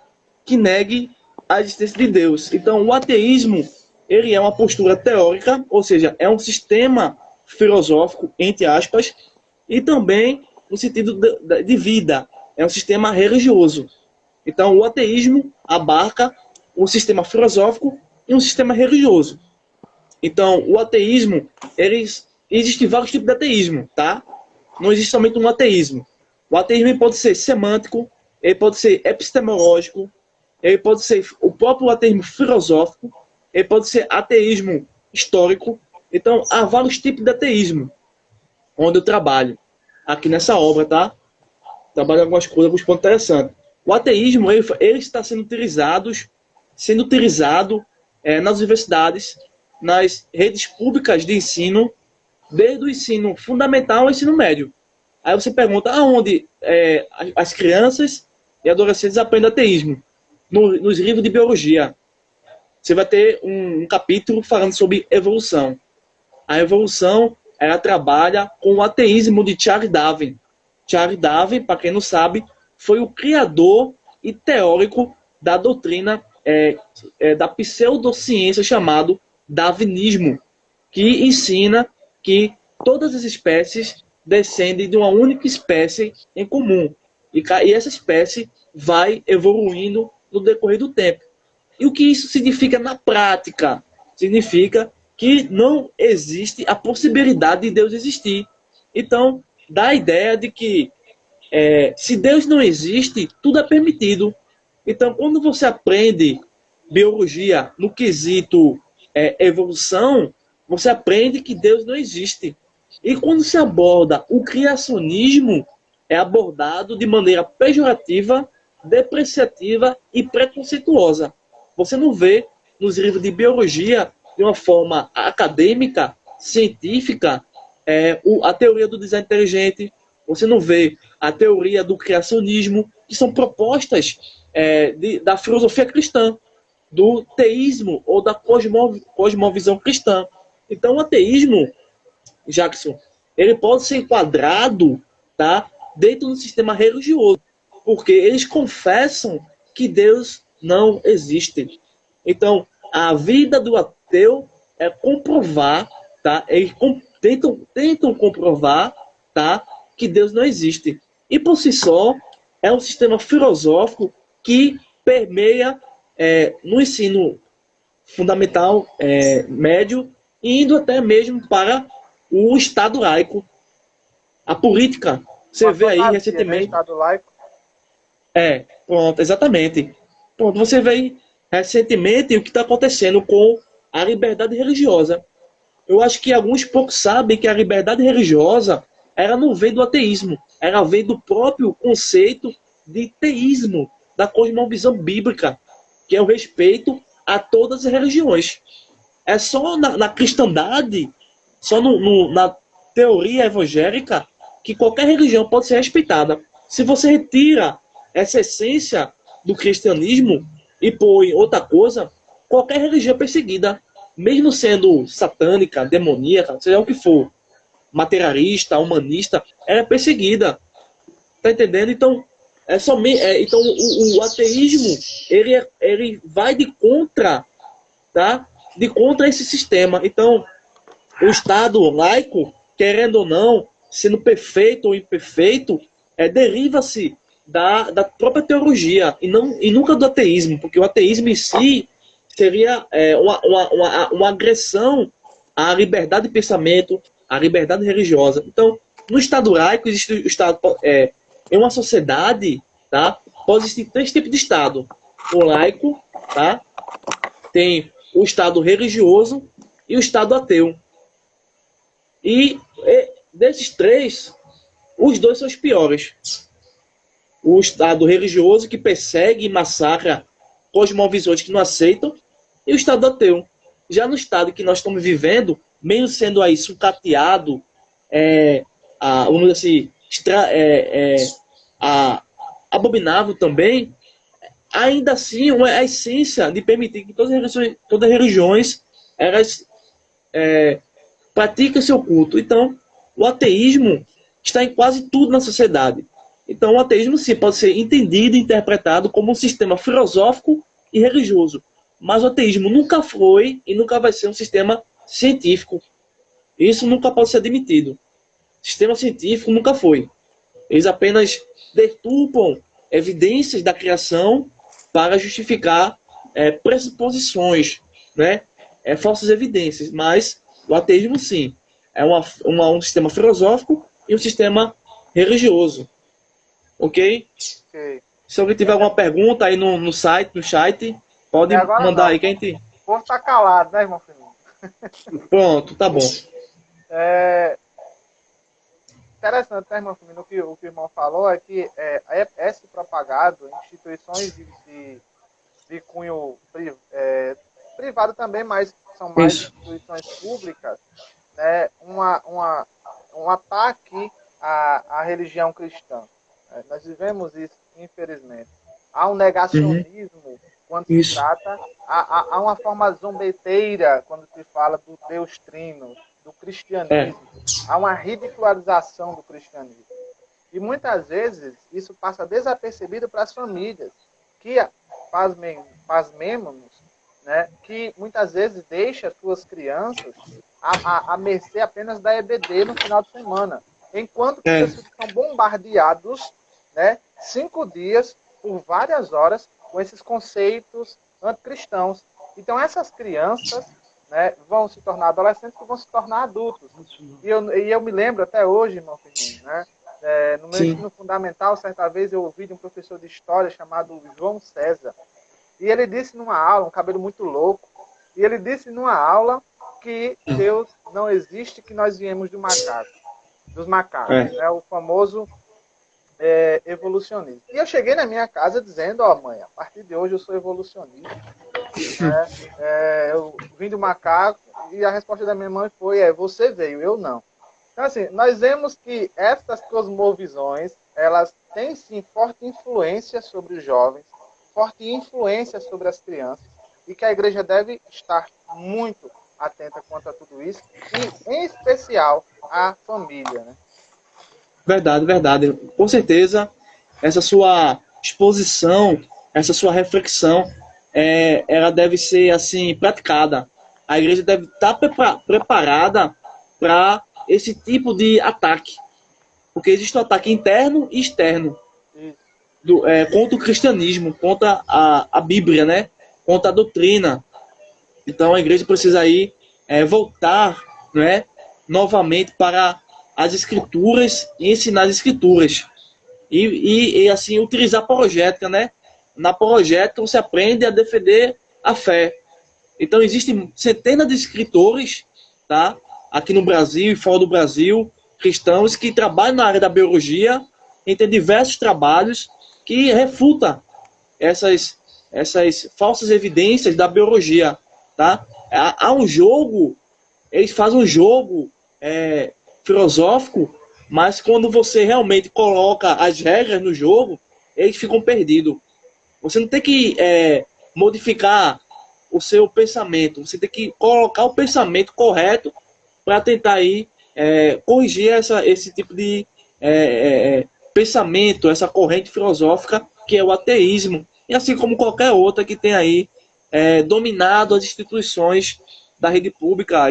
C: que negue a existência de Deus. Então, o ateísmo, ele é uma postura teórica, ou seja, é um sistema filosófico, entre aspas, e também no sentido de vida, é um sistema religioso. Então, o ateísmo abarca um sistema filosófico e um sistema religioso. Então, o ateísmo, existem vários tipos de ateísmo, tá? Não existe somente um ateísmo. O ateísmo pode ser semântico, ele pode ser epistemológico, ele pode ser o próprio ateísmo filosófico, ele pode ser ateísmo histórico. Então, há vários tipos de ateísmo, onde eu trabalho aqui nessa obra, tá? Trabalho algumas coisas, alguns pontos interessantes. O ateísmo, ele está sendo utilizado nas universidades nas redes públicas de ensino, desde o ensino fundamental ao ensino médio. Aí você pergunta aonde as crianças e adolescentes aprendem ateísmo. Nos livros de biologia. Você vai ter um capítulo falando sobre evolução. A evolução, ela trabalha com o ateísmo de Charles Darwin. Charles Darwin, para quem não sabe, foi o criador e teórico da doutrina da pseudociência chamado darwinismo, que ensina que todas as espécies descendem de uma única espécie em comum. E essa espécie vai evoluindo no decorrer do tempo. E o que isso significa na prática? Significa que não existe a possibilidade de Deus existir. Então, dá a ideia de que se Deus não existe, tudo é permitido. Então, quando você aprende biologia no quesito evolução, você aprende que Deus não existe. E quando se aborda o criacionismo, é abordado de maneira pejorativa, depreciativa e preconceituosa. Você não vê nos livros de biologia, de uma forma acadêmica, científica, a teoria do design inteligente. Você não vê a teoria do criacionismo, que são propostas da filosofia cristã, do teísmo ou da cosmovisão cristã. Então, o ateísmo, Jackson, ele pode ser enquadrado, tá, dentro do sistema religioso, porque eles confessam que Deus não existe. Então, a vida do ateu é comprovar, tá? Eles tentam comprovar, tá, que Deus não existe. E por si só, é um sistema filosófico que permeia no ensino fundamental, médio, e indo até mesmo para o Estado laico. A política, você vê aí recentemente...
A: Estado laico.
C: Pronto, exatamente. Pronto, você vê aí recentemente o que está acontecendo com a liberdade religiosa. Eu acho que alguns poucos sabem que a liberdade religiosa ela não vem do ateísmo, ela vem do próprio conceito de teísmo, da cosmovisão bíblica, que é o respeito a todas as religiões. É só na cristandade, só na teoria evangélica, que qualquer religião pode ser respeitada. Se você retira essa essência do cristianismo e põe outra coisa, qualquer religião é perseguida, mesmo sendo satânica, demoníaca, seja o que for, materialista, humanista, ela é perseguida. Tá entendendo? Então, então o ateísmo ele vai de contra, tá? De contra esse sistema. Então, o Estado laico, querendo ou não, sendo perfeito ou imperfeito, deriva-se da própria teologia e nunca do ateísmo, porque o ateísmo em si seria uma agressão à liberdade de pensamento, à liberdade religiosa. Então, no Estado laico existe o Estado em uma sociedade, tá? Pode existir três tipos de Estado: o laico, tá? Tem o Estado religioso e o Estado ateu. E desses três, os dois são os piores. O Estado religioso, que persegue e massacra cosmovisões que não aceitam, e o Estado ateu. Já no Estado que nós estamos vivendo, mesmo sendo aí sucateado, vamos dizer assim, abominável também, ainda assim a essência de permitir que todas as religiões elas pratiquem seu culto. Então, o ateísmo está em quase tudo na sociedade. Então, o ateísmo, sim, pode ser entendido e interpretado como um sistema filosófico e religioso. Mas o ateísmo nunca foi e nunca vai ser um sistema científico. Isso nunca pode ser admitido. Sistema científico nunca foi. Eles apenas deturpam evidências da criação para justificar pressuposições, né? Falsas evidências. Mas o ateísmo, sim, é um sistema filosófico e um sistema religioso. Ok? Se alguém tiver alguma pergunta aí no site, no chat, pode mandar não. Aí. Quem tem...
A: O povo tá calado, né, irmão Firmino?
C: Pronto, tá bom.
A: Interessante, né, irmão Firmino? O que o irmão falou é que é se propagado em instituições de cunho privado também, mas são mais instituições públicas, né, um ataque à religião cristã. Nós vivemos isso, infelizmente. Há um negacionismo quando se trata, há uma forma zombeteira quando se fala do Deus Trino, do cristianismo. Há uma ridicularização do cristianismo. E muitas vezes isso passa desapercebido para as famílias, que, pasmemos-nos, né, que muitas vezes deixa suas crianças à mercê apenas da EBD no final de semana. Enquanto que seus filhos são bombardeados, né, 5 dias, por várias horas, com esses conceitos anticristãos. Então, essas crianças, né, vão se tornar adolescentes que vão se tornar adultos. E eu me lembro até hoje, irmão Firmino, né, no meu ensino fundamental, certa vez eu ouvi de um professor de história chamado João César. E ele disse numa aula, um cabelo muito louco, e ele disse numa aula que Deus não existe, que nós viemos do macaco, dos macacos, né, o famoso evolucionismo. E eu cheguei na minha casa dizendo, mãe, a partir de hoje eu sou evolucionista. Eu vim do macaco, e a resposta da minha mãe foi, você veio, eu não. Então, assim, nós vemos que essas cosmovisões, elas têm, sim, forte influência sobre os jovens, forte influência sobre as crianças, e que a igreja deve estar muito atenta quanto a tudo isso, e, em especial, a família, né?
C: Verdade. Com certeza, essa sua exposição, essa sua reflexão, ela deve ser assim praticada. A igreja deve estar preparada para esse tipo de ataque. Porque existe um ataque interno e externo contra o cristianismo, contra a Bíblia, né? Contra a doutrina. Então a igreja precisa aí voltar, né, novamente para as escrituras e ensinar as escrituras. E assim, utilizar a projética, né? Na projética você aprende a defender a fé. Então existem centenas de escritores, tá? Aqui no Brasil e fora do Brasil, cristãos que trabalham na área da biologia e tem diversos trabalhos que refutam essas falsas evidências da biologia, tá? Há um jogo, eles fazem um jogo filosófico, mas quando você realmente coloca as regras no jogo, eles ficam perdidos. Você não tem que modificar o seu pensamento, você tem que colocar o pensamento correto para tentar aí, corrigir esse tipo de pensamento, essa corrente filosófica que é o ateísmo, e assim como qualquer outra que tem aí dominado as instituições da rede pública,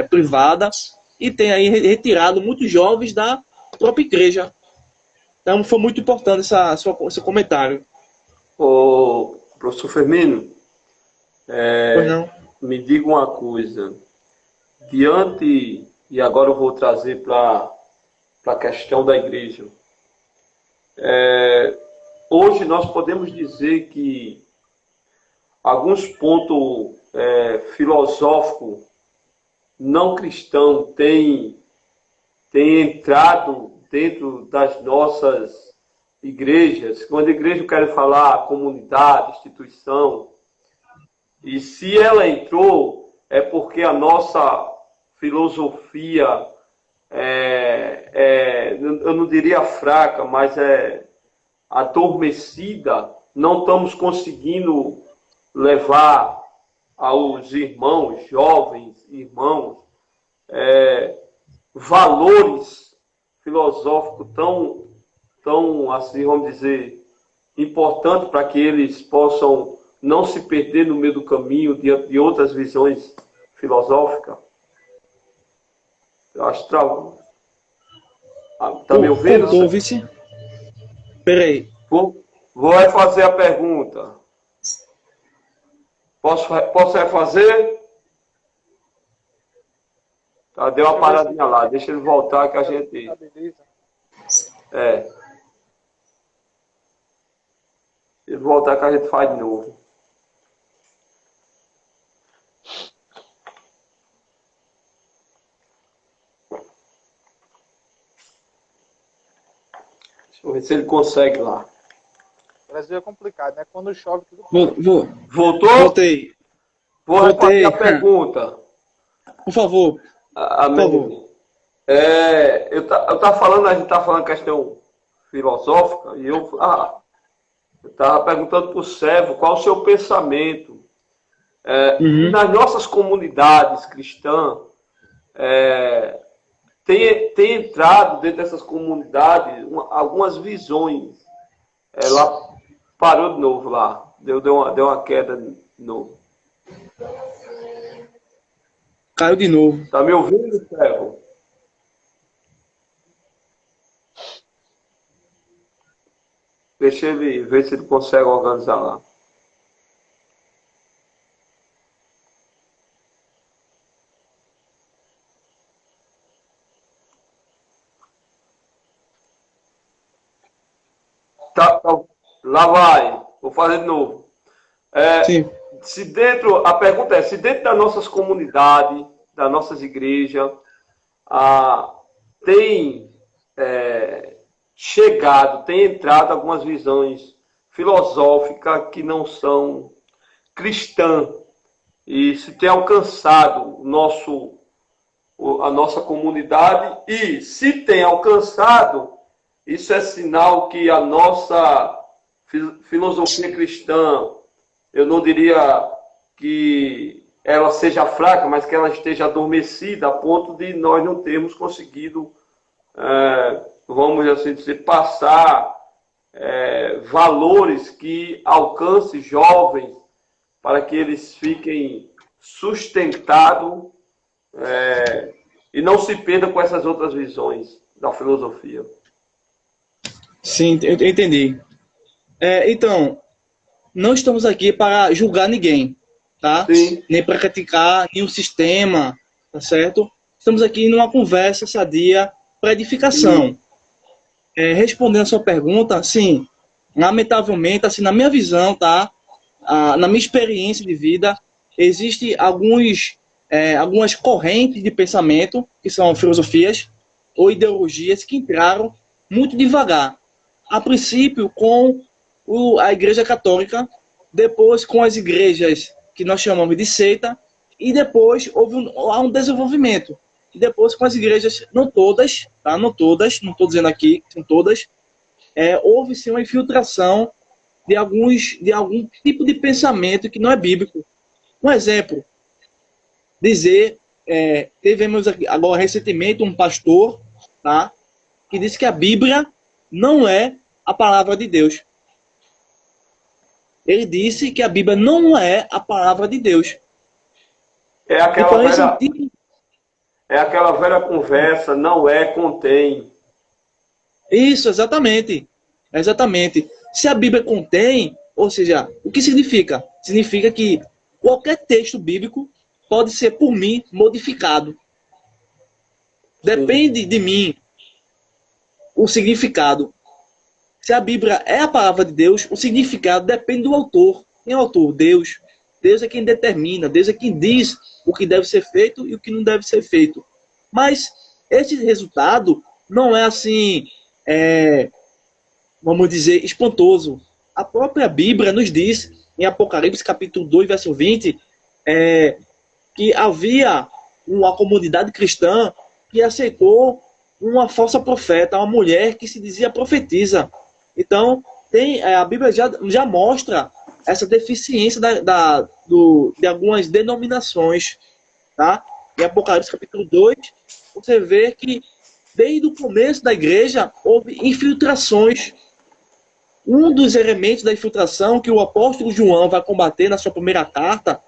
C: privada, e tem aí retirado muitos jovens da própria igreja. Então foi muito importante seu comentário.
B: Ô, professor Firmino, me diga uma coisa. E agora eu vou trazer para a questão da igreja. Hoje nós podemos dizer que alguns pontos filosóficos não cristãos têm entrado dentro das nossas igrejas. Quando a igreja quer falar comunidade, instituição, e se ela entrou, é porque a nossa filosofia eu não diria fraca, mas adormecida. Não estamos conseguindo levar aos irmãos, jovens irmãos, valores filosóficos tão, assim, vamos dizer, importantes para que eles possam não se perder no meio do caminho diante de outras visões filosóficas. Eu acho que está me ouvindo?
C: Vice? Peraí.
B: Vou refazer a pergunta. Posso refazer? Tá, deu uma paradinha lá. Deixa ele voltar que a gente... Ele voltar que a gente faz de novo. Deixa eu ver se ele consegue lá.
A: O Brasil é complicado, né? Quando chove, tudo...
B: Voltou?
C: Voltei.
B: Vou responder a pergunta.
C: Por favor.
B: Por favor. Eu tava falando, a gente estava falando questão filosófica, e eu estava perguntando para o Servo qual o seu pensamento. Nas nossas comunidades cristãs, tem entrado dentro dessas comunidades algumas visões. Ela parou de novo lá, deu uma queda de novo.
C: Caiu de novo.
B: Tá me ouvindo, Servo? Deixa ele ver se ele consegue organizar lá. Tá, lá vai. Vou fazer de novo.
C: Sim.
B: A pergunta é, se dentro das nossas comunidades, das nossas igrejas, tem tem entrado algumas visões filosóficas que não são cristãs, e se tem alcançado a nossa comunidade, e se tem alcançado, isso é sinal que a nossa filosofia cristã, eu não diria que ela seja fraca, mas que ela esteja adormecida a ponto de nós não termos conseguido, vamos assim dizer, passar valores que alcancem jovens para que eles fiquem sustentados e não se perdam com essas outras visões da filosofia.
C: Sim, eu entendi. Então, não estamos aqui para julgar ninguém, tá?
B: Sim.
C: Nem para criticar nenhum sistema, tá certo? Estamos aqui numa conversa sadia para edificação. Respondendo a sua pergunta, sim, lamentavelmente, assim, na minha visão, tá? Na minha experiência de vida, existem algumas correntes de pensamento, que são filosofias ou ideologias que entraram muito devagar. A princípio com a Igreja Católica, depois com as igrejas que nós chamamos de seita, e depois houve um desenvolvimento. E depois com as igrejas, não todas, tá? Não todas, não estou dizendo aqui, são todas, houve sim uma infiltração de algum tipo de pensamento que não é bíblico. Um exemplo, tivemos agora recentemente um pastor, tá? Que disse que a Bíblia não é a palavra de Deus. Ele disse que a Bíblia não é a palavra de Deus.
B: É aquela velha conversa, não contém.
C: Isso, exatamente. Exatamente. Se a Bíblia contém, ou seja, o que significa? Significa que qualquer texto bíblico pode ser, por mim, modificado. Depende de mim o significado. Se a Bíblia é a palavra de Deus, o significado depende do autor. Quem é o autor? Deus. Deus é quem determina, Deus é quem diz o que deve ser feito e o que não deve ser feito. Mas esse resultado não é assim, vamos dizer, espantoso. A própria Bíblia nos diz, em Apocalipse capítulo 2, verso 20, que havia uma comunidade cristã que aceitou uma falsa profeta, uma mulher que se dizia profetisa. Então, a Bíblia já mostra essa deficiência de algumas denominações. Tá? Em Apocalipse capítulo 2, você vê que desde o começo da igreja houve infiltrações. Um dos elementos da infiltração que o apóstolo João vai combater na sua primeira carta,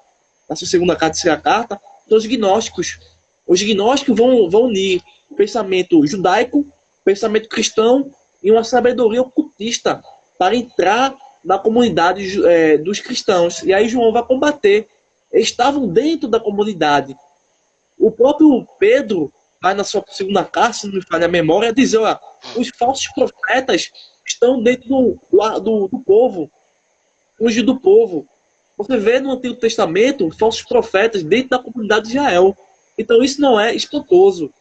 C: na sua segunda carta e terceira carta, são os gnósticos. Os gnósticos vão unir o pensamento judaico, o pensamento cristão e uma sabedoria ocultista para entrar na comunidade dos cristãos. E aí João vai combater. Eles estavam dentro da comunidade. O próprio Pedro vai na sua segunda carta, se não me falha a memória, dizer, os falsos profetas estão dentro do povo, fugindo do povo. Você vê no Antigo Testamento falsos profetas dentro da comunidade de Israel. Então isso não é espantoso,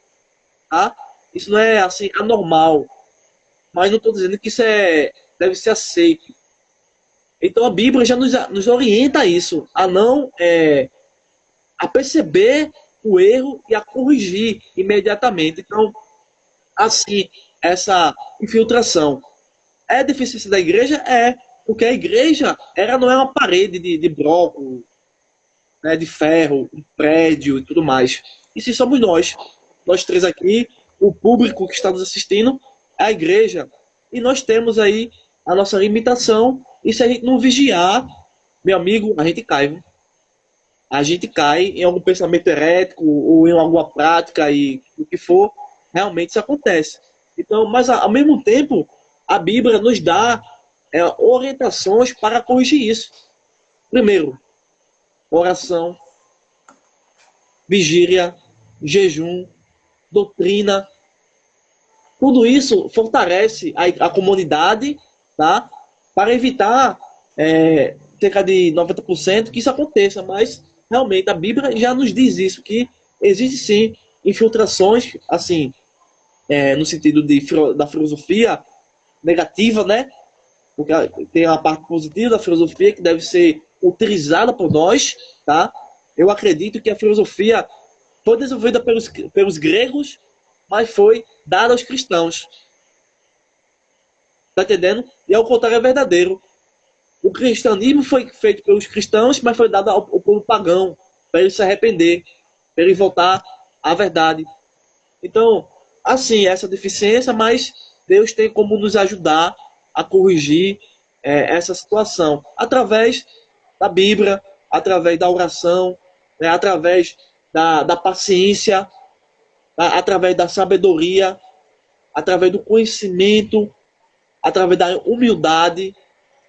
C: tá? Isso não é assim anormal. Mas não estou dizendo que isso deve ser aceito. Então a Bíblia já nos orienta a isso, a não a perceber o erro e a corrigir imediatamente. Então, assim, essa infiltração é deficiência da igreja? É, porque a igreja não é uma parede de bloco, né, de ferro, um prédio e tudo mais. E se somos nós três aqui, o público que está nos assistindo, é a igreja. E nós temos aí a nossa limitação, e se a gente não vigiar, meu amigo, a gente cai. Viu? A gente cai em algum pensamento herético ou em alguma prática e o que for, realmente isso acontece. Então, mas ao mesmo tempo, a Bíblia nos dá orientações para corrigir isso. Primeiro, oração, vigília, jejum, doutrina. Tudo isso fortalece a comunidade, tá? Para evitar cerca de 90% que isso aconteça, mas realmente a Bíblia já nos diz isso, que existe sim infiltrações, assim, no sentido da filosofia negativa, né? Porque tem a parte positiva da filosofia que deve ser utilizada por nós, tá? Eu acredito que a filosofia foi desenvolvida pelos gregos, mas foi dada aos cristãos. Tá entendendo? E ao contrário é verdadeiro. O cristianismo foi feito pelos cristãos, mas foi dado ao povo pagão, para ele se arrepender, para ele voltar à verdade. Então, assim, essa deficiência, mas Deus tem como nos ajudar a corrigir essa situação, através da Bíblia, através da oração, né, através da paciência, através da sabedoria, através do conhecimento, através da humildade,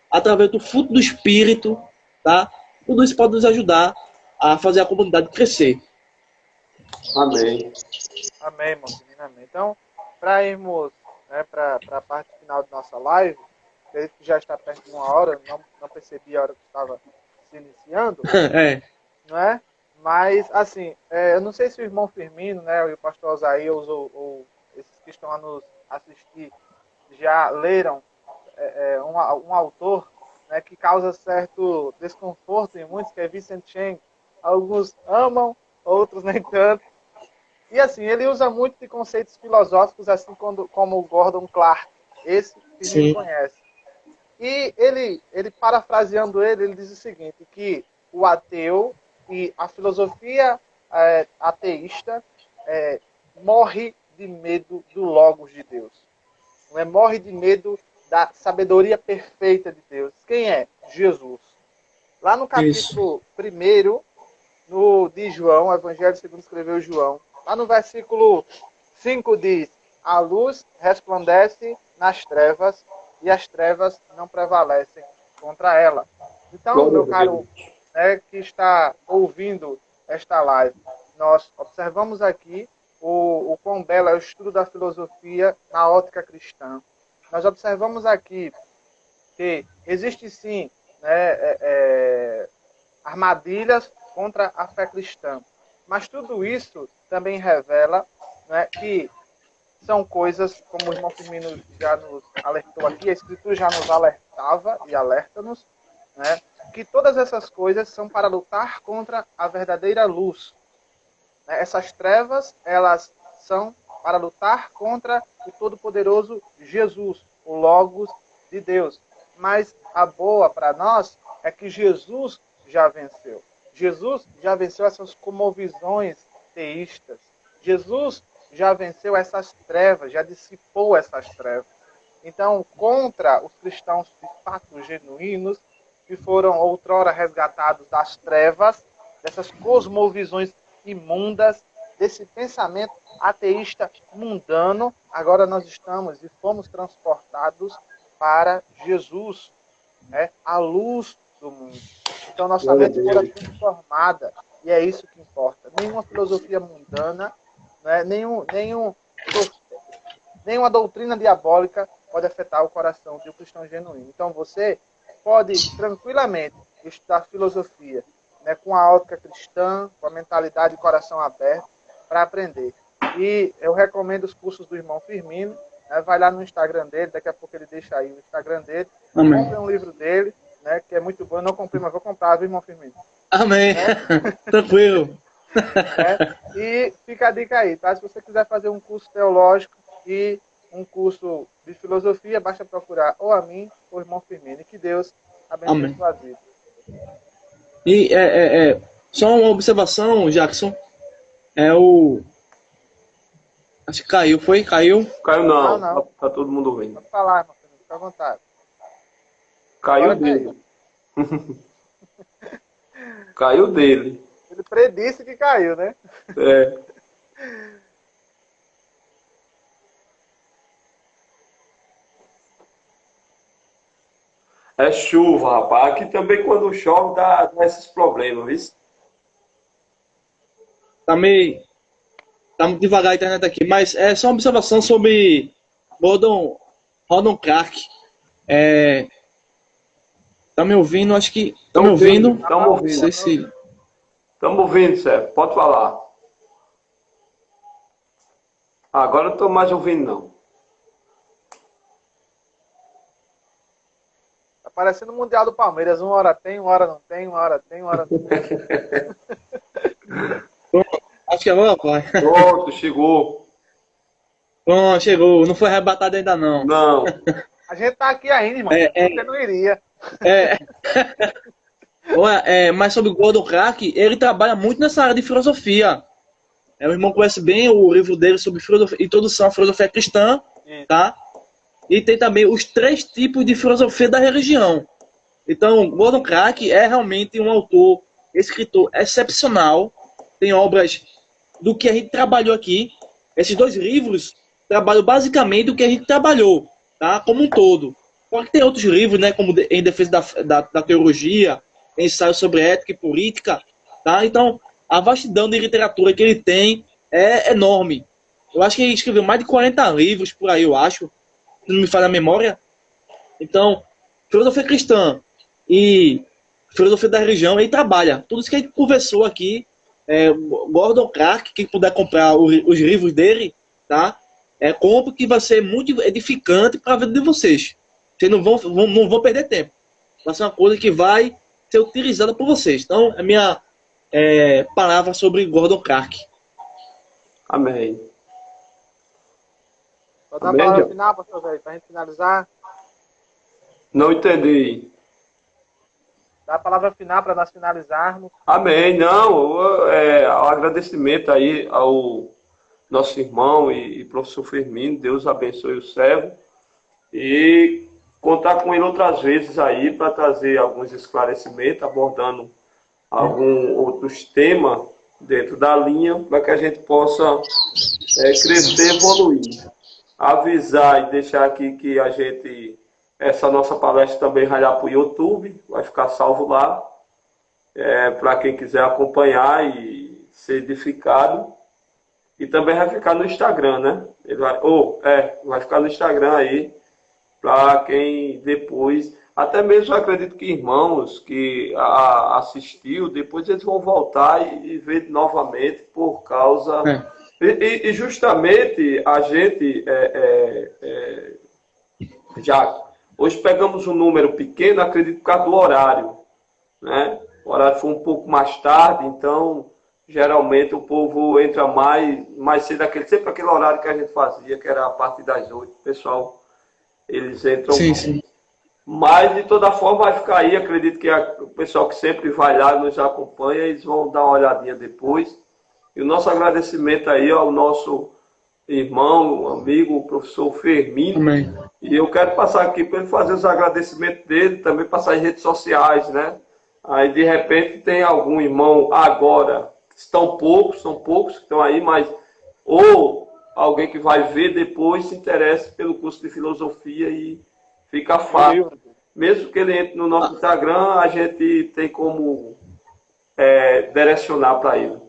C: através do fruto do Espírito, tá? Tudo isso pode nos ajudar a fazer a comunidade crescer.
B: Amém.
A: Amém, irmão. Amém. Então, para irmos, né, para a parte final da nossa live, que já está perto de 1 hora, não percebi a hora que estava se iniciando, não é? Mas, assim, eu não sei se o irmão Firmino, né, e o pastor Osaías, ou esses que estão a nos assistir, já leram um autor, né, que causa certo desconforto em muitos, que é Vincent Chan. Alguns amam, outros nem tanto. E, assim, ele usa muito de conceitos filosóficos, assim como o Gordon Clark, esse que a gente conhece. E ele parafraseando ele diz o seguinte, que o ateu e a filosofia ateísta morre de medo do Logos de Deus. Não é? Morre de medo da sabedoria perfeita de Deus. Quem é? Jesus. Lá no capítulo 1 de João, o Evangelho segundo escreveu João, lá no versículo 5 diz, a luz resplandece nas trevas e as trevas não prevalecem contra ela. Então, meu caro, que está ouvindo esta live, nós observamos aqui o quão belo é o estudo da filosofia na ótica cristã. Nós observamos aqui que existe sim, né, armadilhas contra a fé cristã. Mas tudo isso também revela, né, que são coisas, como o irmão Firmino já nos alertou aqui, a Escritura já nos alertava e alerta-nos, né, que todas essas coisas são para lutar contra a verdadeira luz. Essas trevas, elas são para lutar contra o Todo-Poderoso Jesus, o Logos de Deus. Mas a boa para nós é que Jesus já venceu. Jesus já venceu essas cosmovisões teístas. Jesus já venceu essas trevas, já dissipou essas trevas. Então, contra os cristãos de fato genuínos, que foram outrora resgatados das trevas, dessas cosmovisões imundas, desse pensamento ateísta mundano, agora nós estamos e fomos transportados para Jesus, a luz do mundo. Então, nossa mente foi transformada, e é isso que importa. Nenhuma filosofia mundana, nenhuma doutrina diabólica pode afetar o coração de um cristão genuíno. Então, você pode tranquilamente estudar filosofia, com a ótica cristã, com a mentalidade e coração aberto, para aprender. E eu recomendo os cursos do irmão Firmino. Vai lá no Instagram dele, daqui a pouco ele deixa aí o Instagram dele. Compre um livro dele, que é muito bom. Eu não comprei, mas vou comprar, viu, irmão Firmino?
C: Amém.
A: Né?
C: Tranquilo.
A: E fica a dica aí, tá? Se você quiser fazer um curso teológico e um curso de filosofia, basta procurar ou a mim ou o irmão Firmino. Que Deus abençoe
C: Amém.
A: sua vida.
C: E só uma observação, Jackson. Acho que caiu, foi? Caiu?
B: Caiu não.
A: Não.
B: Tá todo mundo vendo.
A: Pode falar, irmão Firmino, fica à vontade.
B: Caiu dele. Caiu dele.
A: Ele predisse que caiu, né?
B: É. É chuva, rapaz. Aqui também quando chove dá esses problemas, viu?
C: Tá muito devagar a internet aqui, mas é só uma observação sobre Gordon Clark. Tá me ouvindo? Acho que tá me ouvindo.
B: Estamos ouvindo.
C: Não sei se...
B: Estamos ouvindo, Sérgio. Pode falar. Agora não estou mais ouvindo, não.
A: Tá parecendo o Mundial do Palmeiras. Uma hora tem, uma hora não tem, uma hora tem, uma hora não tem.
C: Acho que agora vai.
B: Pronto, chegou.
C: Pronto, chegou. Não foi arrebatado ainda, não.
B: Não.
A: A gente tá aqui ainda, irmão. Você não iria.
C: Mas sobre o Gordon Clark, ele trabalha muito nessa área de filosofia. O irmão conhece bem o livro dele sobre introdução à filosofia cristã, tá? E tem também os 3 tipos de filosofia da religião. Então, Gordon Clark é realmente um autor, escritor excepcional. Tem obras do que a gente trabalhou aqui. Esses 2 livros trabalham basicamente do que a gente trabalhou, tá? Como um todo. Pode ter outros livros, né? Como Em Defesa da Teologia, Ensaio sobre Ética e Política, tá? Então, a vastidão de literatura que ele tem é enorme. Eu acho que ele escreveu mais de 40 livros por aí, eu acho, se não me falha a memória. Então, filosofia cristã e filosofia da religião, ele trabalha. Tudo isso que a gente conversou aqui, Gordon Clark, quem puder comprar os livros dele, tá? Compre, que vai ser muito edificante para a vida de vocês. Vocês não vão perder tempo. Vai ser uma coisa que vai ser utilizada por vocês. Então, a minha palavra sobre Gordon Clark.
B: Amém.
A: Pode dar a palavra final, pastor velho, para a gente finalizar.
B: Não entendi.
A: Dá a palavra final para nós finalizarmos.
B: Amém. Não, o agradecimento aí ao nosso irmão e professor Firmino. Deus abençoe o servo. E contar com ele outras vezes aí para trazer alguns esclarecimentos, abordando alguns outros temas dentro da linha, para que a gente possa crescer e evoluir. Avisar e deixar aqui que essa nossa palestra também vai lá para o YouTube, vai ficar salvo lá, para quem quiser acompanhar e ser edificado. E também vai ficar no Instagram, né? Vai ficar no Instagram aí, para quem depois, até mesmo eu acredito que irmãos que assistiu, depois eles vão voltar e ver novamente por causa... E justamente a gente, já hoje pegamos um número pequeno, acredito por causa do horário, né? O horário foi um pouco mais tarde, então geralmente o povo entra mais cedo, sempre aquele horário que a gente fazia, que era a partir das 8, o pessoal, eles entram.
C: Sim.
B: Mas de toda forma vai ficar aí, acredito que o pessoal que sempre vai lá nos acompanha, eles vão dar uma olhadinha depois. E o nosso agradecimento aí ao nosso irmão, amigo, o professor Firmino. Amém. E eu quero passar aqui para ele fazer os agradecimentos dele, também passar em redes sociais, né? Aí, de repente, tem algum irmão agora, são poucos que estão aí, mas ou alguém que vai ver depois se interessa pelo curso de filosofia e fica fácil. Mesmo que ele entre no nosso Instagram, a gente tem como direcionar para ele.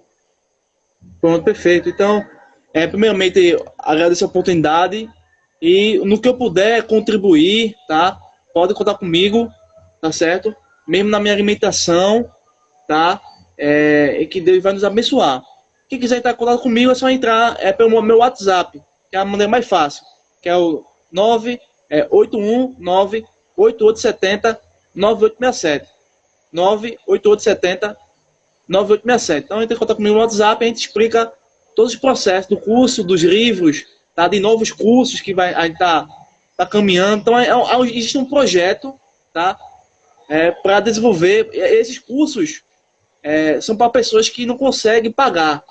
C: Pronto, perfeito. Então, primeiramente, agradeço a oportunidade e no que eu puder contribuir, tá? Pode contar comigo, tá certo? Mesmo na minha alimentação, tá? E que Deus vai nos abençoar. Quem quiser estar contato comigo é só entrar pelo meu WhatsApp, que é a maneira mais fácil, que é o 981-98870-9867. 9867. Então, entra em contato comigo no WhatsApp e a gente explica todos os processos do curso, dos livros, tá? De novos cursos que a gente tá caminhando. Então, existe um projeto, tá? Para desenvolver esses cursos. São para pessoas que não conseguem pagar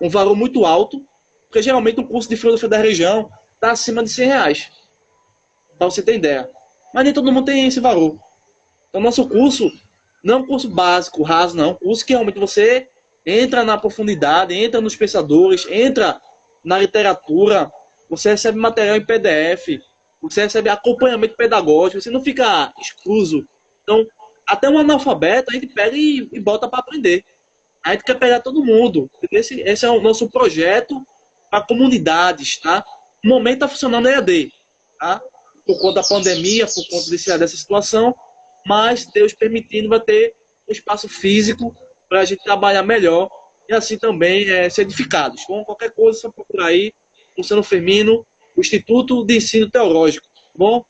C: um valor muito alto, porque geralmente um curso de filosofia da religião está acima de R$100, para você ter ideia. Mas nem todo mundo tem esse valor. Então, nosso curso não é um curso básico, raso, não. É um curso que realmente você entra na profundidade, entra nos pensadores, entra na literatura, você recebe material em PDF, você recebe acompanhamento pedagógico, você não fica excluso. Então, até um analfabeto a gente pega e bota para aprender. A gente quer pegar todo mundo. Esse é o nosso projeto para comunidades, tá? No momento está funcionando EAD, tá? Por conta da pandemia, por conta dessa situação, mas Deus permitindo vai ter um espaço físico para a gente trabalhar melhor e assim também ser edificados. Bom, qualquer coisa, só procurar aí, Luciano Firmino, o Instituto de Ensino Teológico. Bom,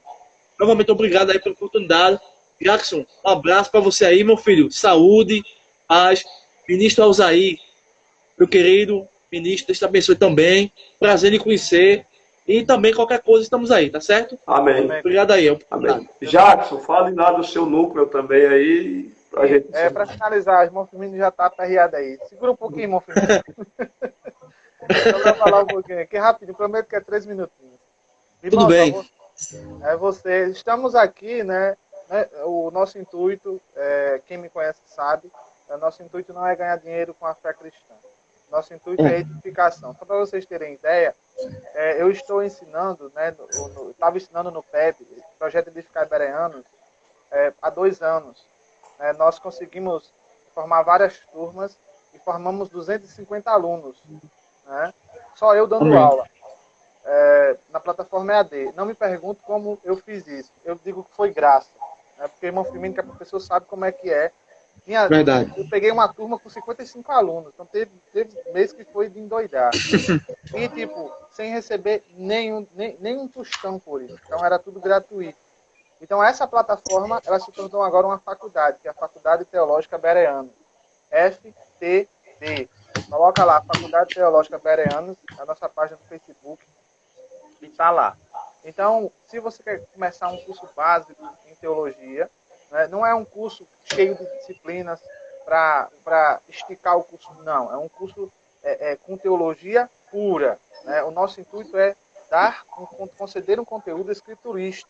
C: novamente obrigado aí pela oportunidade. Jackson, um abraço para você aí, meu filho. Saúde, paz. Ministro Alzair, meu querido ministro, Deus te abençoe também. Prazer em conhecer. E também qualquer coisa, estamos aí, tá certo?
B: Amém.
C: Obrigado aí.
B: Amém. Jackson, fale lá do seu núcleo também aí. Pra gente...
A: para finalizar, o irmão Firmino já tá aperreado aí. Segura um pouquinho, irmão Firmino. Então, vai falar um pouquinho aqui, rapidinho, prometo que é 3 minutinhos. Irmão,
C: tudo bem.
A: Você, estamos aqui, né? O nosso intuito, quem me conhece sabe, o nosso intuito não é ganhar dinheiro com a fé cristã. Nosso intuito é edificação. Só para vocês terem ideia, eu estou ensinando, né? Estava ensinando no PEB, Projeto Edificar Bereanos, há 2 anos. Nós conseguimos formar várias turmas e formamos 250 alunos. Né? Só eu dando aula. Na plataforma EAD. Não me pergunto como eu fiz isso. Eu digo que foi graça. Né? Porque o irmão Firmino, que é professor, sabe como é que é.
C: Verdade.
A: Eu peguei uma turma com 55 alunos. Então teve mês que foi de endoidar. E, tipo, sem receber nem um tostão por isso. Então era tudo gratuito. Então essa plataforma, ela se tornou agora uma faculdade, que é a Faculdade Teológica Bereanos. FTB. Coloca lá, Faculdade Teológica Bereanos, a nossa página do Facebook, e está lá. Então, se você quer começar um curso básico em teologia, né, não é um curso cheio de disciplinas para esticar o curso, não. É um curso com teologia pura. Né? O nosso intuito é conceder um conteúdo escriturístico,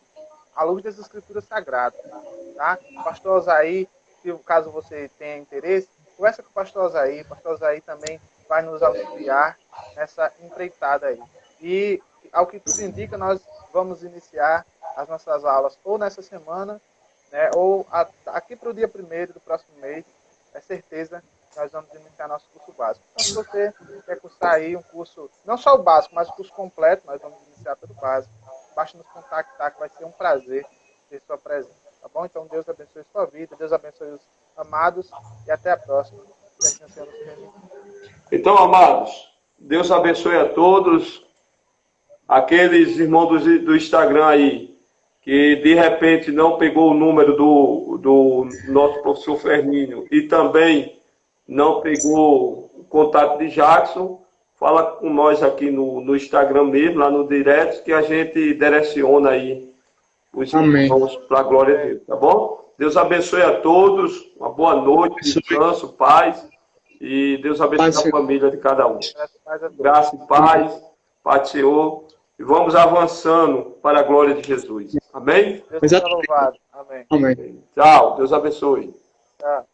A: à luz das escrituras sagradas. Tá? O pastor Alzair, caso você tenha interesse, conversa com o pastor Alzair. O pastor Alzair também vai nos auxiliar nessa empreitada aí. E, ao que tudo indica, nós vamos iniciar as nossas aulas ou nessa semana, né, ou aqui para o dia 1º do próximo mês. É certeza que nós vamos iniciar nosso curso básico. Então, se você quer cursar aí um curso, não só o básico, mas o curso completo, nós vamos iniciar pelo básico. Basta nos contactar, que vai ser um prazer ter sua presença. Tá bom? Então, Deus abençoe a sua vida, Deus abençoe os amados e até a próxima.
B: Então, amados, Deus abençoe a todos. Aqueles irmãos do Instagram aí, que de repente não pegou o número do nosso professor Firmino e também não pegou o contato de Jackson, fala com nós aqui no Instagram mesmo, lá no direct, que a gente direciona aí os irmãos para a glória de Deus, tá bom? Deus abençoe a todos, uma boa noite, descanso, paz, e Deus abençoe a família de cada um. Graça e paz, paz do Senhor, e vamos avançando para a glória de Jesus. Amém?
A: Deus seja louvado. Amém.
C: Amém.
B: Tchau, Deus abençoe.
A: Tchau.